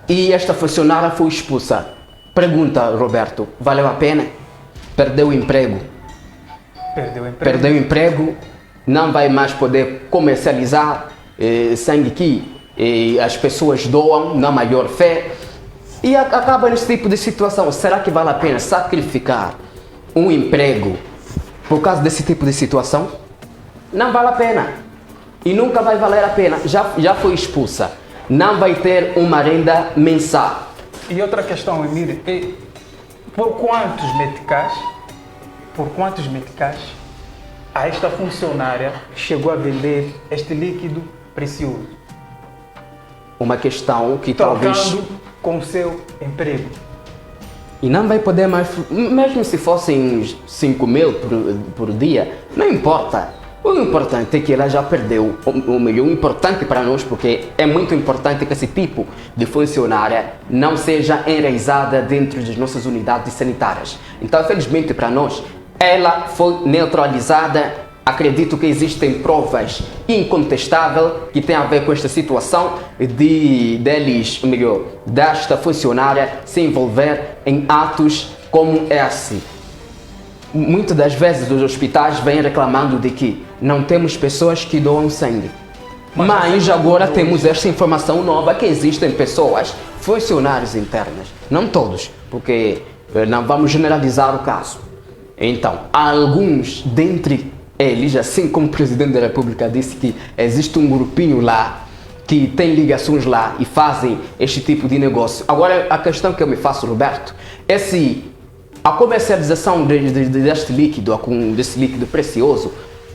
E esta funcionária foi expulsa. Pergunta, Roberto, valeu a pena? Perdeu o emprego. Perdeu o emprego, não vai mais poder comercializar sangue que as pessoas doam na maior fé. E acaba nesse tipo de situação. Será que vale a pena sacrificar um emprego por causa desse tipo de situação? Não vale a pena. E nunca vai valer a pena. Já foi expulsa. Não vai ter uma renda mensal. E outra questão, Emílio, por quantos meticais a esta funcionária chegou a vender este líquido precioso? Uma questão que talvez... com o seu emprego. E não vai poder mais, mesmo se fossem 5 mil por dia, não importa. O importante é que ela já perdeu o melhor. O importante para nós, porque é muito importante que esse tipo de funcionária não seja enraizada dentro das nossas unidades sanitárias. Então, infelizmente para nós, ela foi neutralizada. Acredito que existem provas incontestáveis que têm a ver com esta situação desta funcionária se envolver em atos como esse. Muitas das vezes os hospitais vêm reclamando de que não temos pessoas que doam sangue. Mas agora temos esta informação nova que existem pessoas, funcionários internos. Não todos, porque não vamos generalizar o caso. Então, alguns dentre eles, assim como o Presidente da República disse que existe um grupinho lá que tem ligações lá e fazem este tipo de negócio. Agora, a questão que eu me faço, Roberto, é se a comercialização deste líquido precioso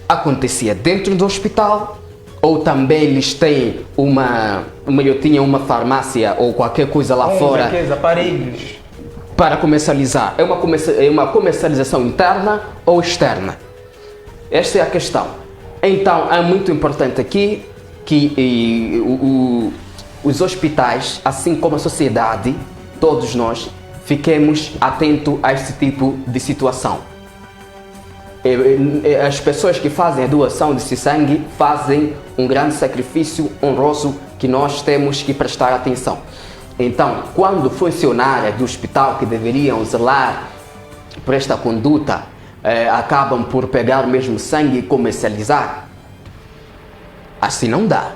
acontecia dentro do hospital ou também eles têm tinham uma farmácia ou qualquer coisa lá fora aparelhos para comercializar. É uma comercialização interna ou externa? Esta é a questão. Então, é muito importante aqui que os hospitais, assim como a sociedade, todos nós, fiquemos atentos a este tipo de situação. As pessoas que fazem a doação desse sangue fazem um grande sacrifício honroso que nós temos que prestar atenção. Então, quando funcionários do hospital que deveriam zelar por esta conduta acabam por pegar o mesmo sangue e comercializar, assim não dá.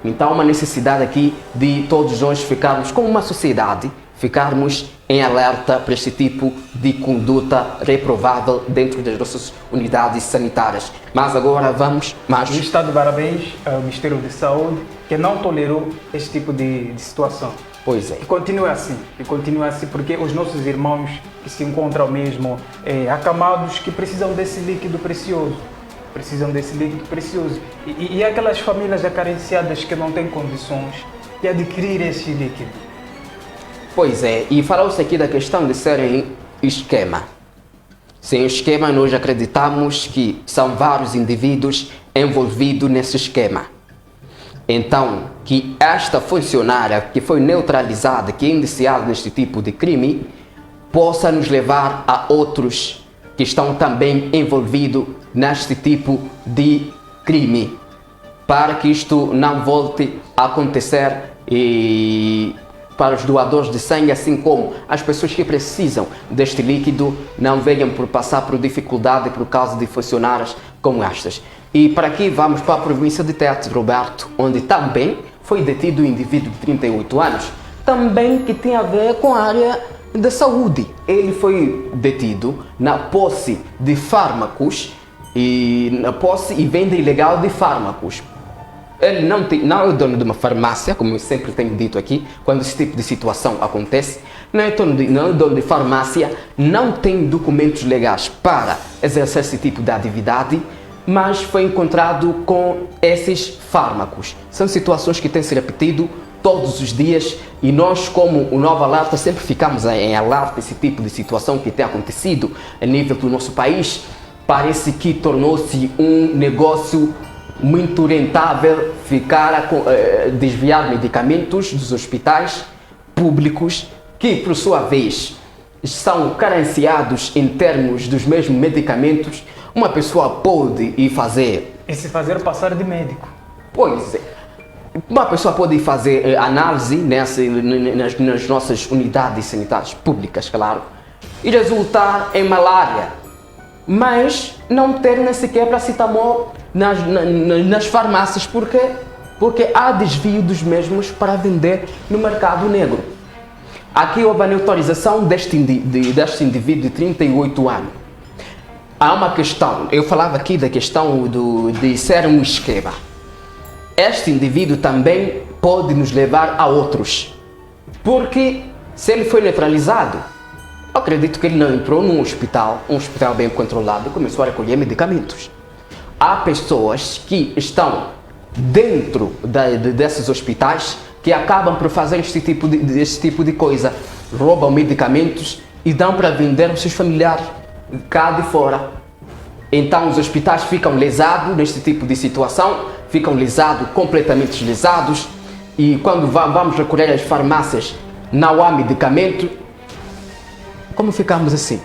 Então há uma necessidade aqui de todos nós ficarmos como uma sociedade, ficarmos em alerta para este tipo de conduta reprovável dentro das nossas unidades sanitárias. Mas agora vamos mais. O Estado de parabéns ao Ministério da Saúde que não tolerou este tipo de situação. Pois é. Que continue assim, porque os nossos irmãos que se encontram mesmo acamados, que precisam desse líquido precioso. E aquelas famílias carenciadas que não têm condições de adquirir esse líquido. Pois é, e falou-se aqui da questão de serem esquema. Sem esquema, nós acreditamos que são vários indivíduos envolvidos nesse esquema. Então, que esta funcionária que foi neutralizada, que é indiciada neste tipo de crime, possa nos levar a outros que estão também envolvidos neste tipo de crime, para que isto não volte a acontecer e para os doadores de sangue, assim como as pessoas que precisam deste líquido não venham por passar por dificuldade por causa de funcionários como estas. E para aqui vamos para a província de Tete, Roberto, onde também foi detido um indivíduo de 38 anos, também que tem a ver com a área da saúde. Ele foi detido na posse de fármacos e venda ilegal de fármacos. Ele não é o dono de uma farmácia, como eu sempre tenho dito aqui, quando esse tipo de situação acontece. Não é dono de farmácia, não tem documentos legais para exercer esse tipo de atividade, mas foi encontrado com esses fármacos. São situações que têm se repetido todos os dias e nós, como o Nova Alerta, sempre ficamos em alerta esse tipo de situação que tem acontecido a nível do nosso país. Parece que tornou-se um negócio muito rentável desviar medicamentos dos hospitais públicos que, por sua vez, são carenciados em termos dos mesmos medicamentos. Uma pessoa pode ir fazer... E se fazer passar de médico. Pois é. Uma pessoa pode ir fazer análise nas nossas unidades sanitárias públicas, claro, e resultar em malária, mas não ter nem sequer paracetamol nas farmácias. Por quê? Porque há desvio dos mesmos para vender no mercado negro. Aqui houve a neutralização deste indivíduo de 38 anos. Há uma questão, eu falava aqui da questão de ser um esquema. Este indivíduo também pode nos levar a outros. Porque se ele foi neutralizado, eu acredito que ele não entrou num hospital, um hospital bem controlado, e começou a recolher medicamentos. Há pessoas que estão dentro desses hospitais que acabam por fazer este tipo de coisa. roubam medicamentos e dão para vender aos seus familiares cá de fora. Então os hospitais ficam lesados neste tipo de situação, ficam lesados, completamente lesados, e quando vamos recorrer às farmácias não há medicamento. Como ficamos assim?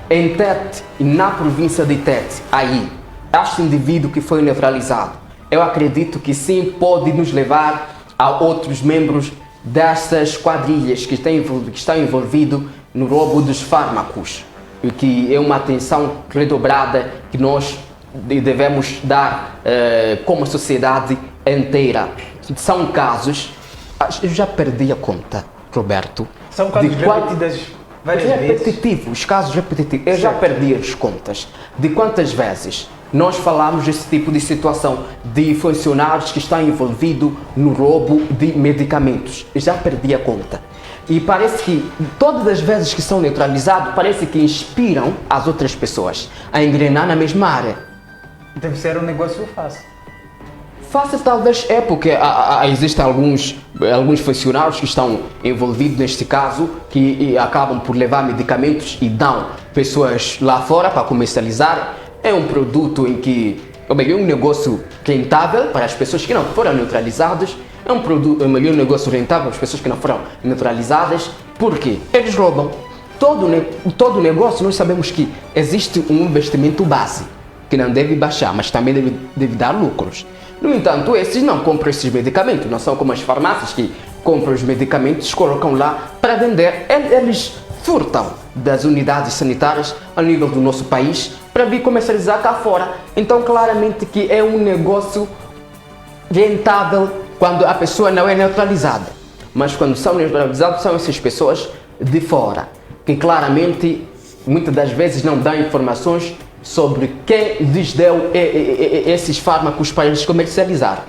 Em Tete, na província de Tete, aí, este indivíduo que foi neutralizado, eu acredito que sim pode nos levar a outros membros dessas quadrilhas que estão envolvidos no roubo dos fármacos, e que é uma atenção redobrada que nós devemos dar como sociedade inteira. São casos, eu já perdi a conta, Roberto. São casos repetidos várias vezes. Os casos repetitivos. Eu já perdi as contas de quantas vezes nós falamos desse tipo de situação de funcionários que estão envolvidos no roubo de medicamentos. Eu já perdi a conta. E parece que todas as vezes que são neutralizados, parece que inspiram as outras pessoas a engrenar na mesma área. Deve ser um negócio fácil. Fácil talvez é porque existem alguns funcionários que estão envolvidos neste caso, que acabam por levar medicamentos e dão pessoas lá fora para comercializar. É um produto em que é um negócio rentável para as pessoas que não foram neutralizadas. É um negócio rentável para as pessoas que não foram neutralizadas. Por quê? Eles roubam. Todo negócio, nós sabemos que existe um investimento base que não deve baixar, mas também deve dar lucros. No entanto, esses não compram esses medicamentos, não são como as farmácias que compram os medicamentos, colocam lá para vender. Eles furtam das unidades sanitárias a nível do nosso país para vir comercializar cá fora. Então, claramente que é um negócio rentável quando a pessoa não é neutralizada. Mas quando são neutralizados, são essas pessoas de fora, que claramente, muitas das vezes, não dão informações sobre quem lhes deu esses fármacos para eles comercializar.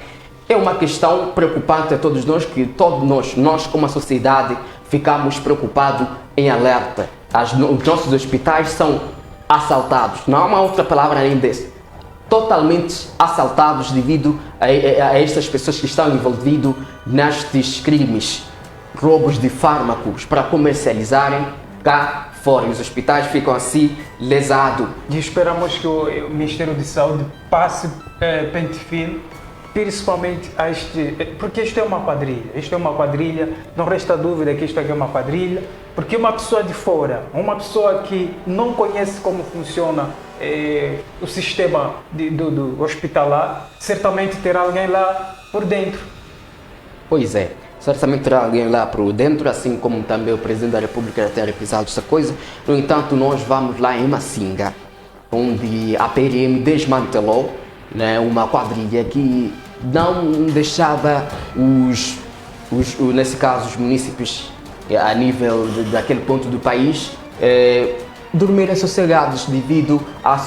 É uma questão preocupante a todos nós, que todos nós como a sociedade ficamos preocupados em alerta. Os nossos hospitais são assaltados, não há uma outra palavra além desse. Totalmente assaltados devido a estas pessoas que estão envolvidas nestes crimes, roubos de fármacos para comercializarem cá fora. Os hospitais ficam assim lesados. E esperamos que o Ministério de Saúde passe pente fino, principalmente a porque isto é uma quadrilha, não resta dúvida que isto aqui é uma quadrilha, porque uma pessoa de fora, uma pessoa que não conhece como funciona o sistema do hospitalar, certamente terá alguém lá por dentro. Pois é. Certamente terá alguém lá por dentro, assim como também o Presidente da República já tem represado essa coisa. No entanto, nós vamos lá em Macinga, onde a PRM desmantelou, né, uma quadrilha que não deixava nesse caso, os munícipes, a nível daquele ponto do país, dormirem sossegados devido a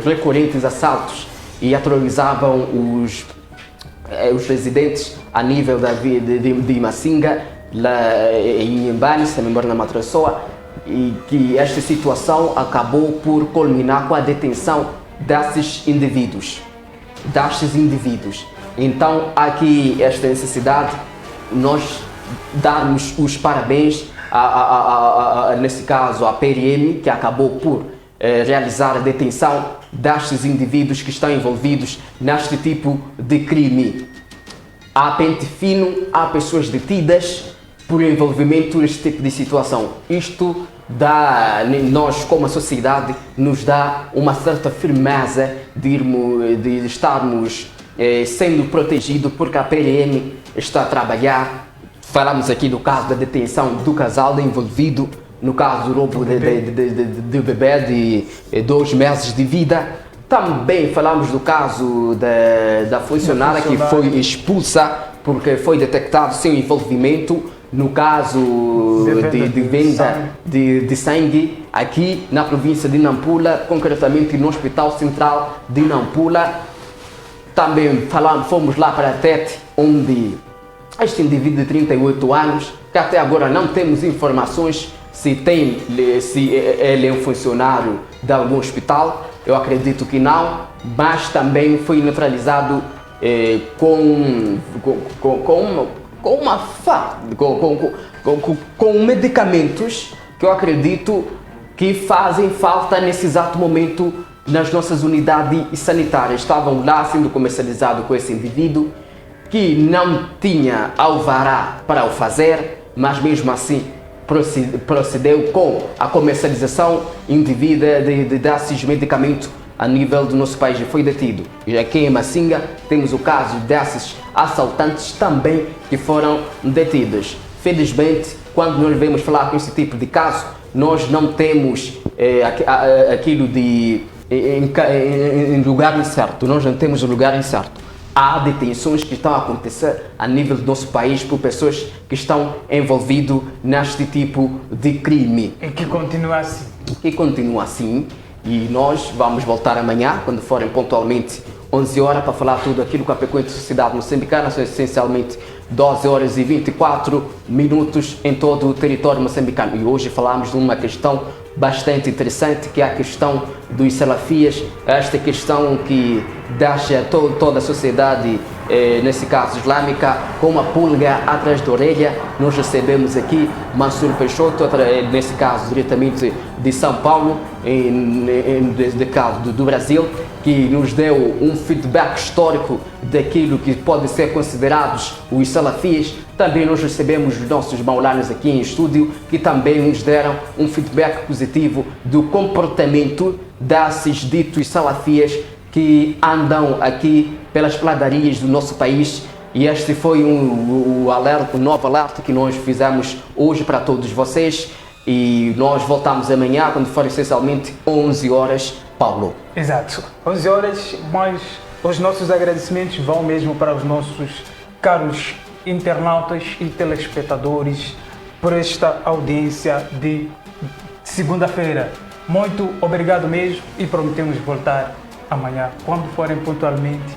recorrentes assaltos, e aterrorizavam os residentes a nível de Macinga, lá em Mbani, se não me engano, na Matraçoa, e que esta situação acabou por culminar com a detenção desses indivíduos. Então, há aqui esta necessidade, nós darmos os parabéns, nesse caso, à PRM, que acabou por realizar a detenção destes indivíduos que estão envolvidos neste tipo de crime. Há pente fino, há pessoas detidas por envolvimento neste tipo de situação. Isto nós como a sociedade nos dá uma certa firmeza de estarmos sendo protegidos, porque a PRM está a trabalhar. Falamos aqui do caso da detenção do casal envolvido no caso do roubo do bebê de 2 meses de vida. Também falamos do caso da funcionária que foi expulsa porque foi detectado seu envolvimento no caso de venda de sangue aqui na província de Nampula, concretamente no Hospital Central de Nampula. Também fomos lá para Tete, onde este indivíduo de 38 anos, que até agora não temos informações se ele é um funcionário de algum hospital. Eu acredito que não, mas também foi neutralizado com com medicamentos que eu acredito que fazem falta nesse exato momento nas nossas unidades sanitárias. Estavam lá sendo comercializados com esse indivíduo que não tinha alvará para o fazer, mas mesmo assim procedeu com a comercialização indevida desses medicamentos a nível do nosso país. Foi detido. E aqui em Macinga temos o caso desses assaltantes também que foram detidos. Felizmente, quando nós vemos falar com esse tipo de caso, nós não temos aquilo de em lugar incerto. Nós não temos o lugar incerto. Há detenções que estão a acontecer a nível do nosso país por pessoas que estão envolvidas neste tipo de crime. E que continua assim. E continua assim. E nós vamos voltar amanhã, quando forem pontualmente 11 horas, para falar tudo aquilo que a frequente sociedade moçambicana, são essencialmente 12 horas e 24 minutos em todo o território moçambicano. E hoje falamos de uma questão bastante interessante, que é a questão dos salafias, esta questão que deixa toda a sociedade, nesse caso islâmica, com uma pulga atrás da orelha. Nós recebemos aqui Mansur Peixoto, nesse caso diretamente de São Paulo, nesse caso do Brasil, que nos deu um feedback histórico daquilo que pode ser considerados os salafias. Também nós recebemos os nossos maulanos aqui em estúdio, que também nos deram um feedback positivo do comportamento desses ditos salafias que andam aqui pelas pladarias do nosso país. E este foi um novo alerta que nós fizemos hoje para todos vocês. E nós voltamos amanhã, quando for essencialmente 11 horas, Paulo. Exato, 11 horas, mas os nossos agradecimentos vão mesmo para os nossos caros internautas e telespectadores por esta audiência de segunda-feira. Muito obrigado mesmo e prometemos voltar amanhã, quando forem pontualmente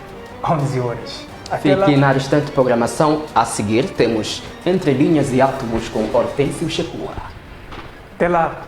11 horas. Fique na restante programação. A seguir temos Entre Linhas e Átomos com Hortêncio Checua. Até lá.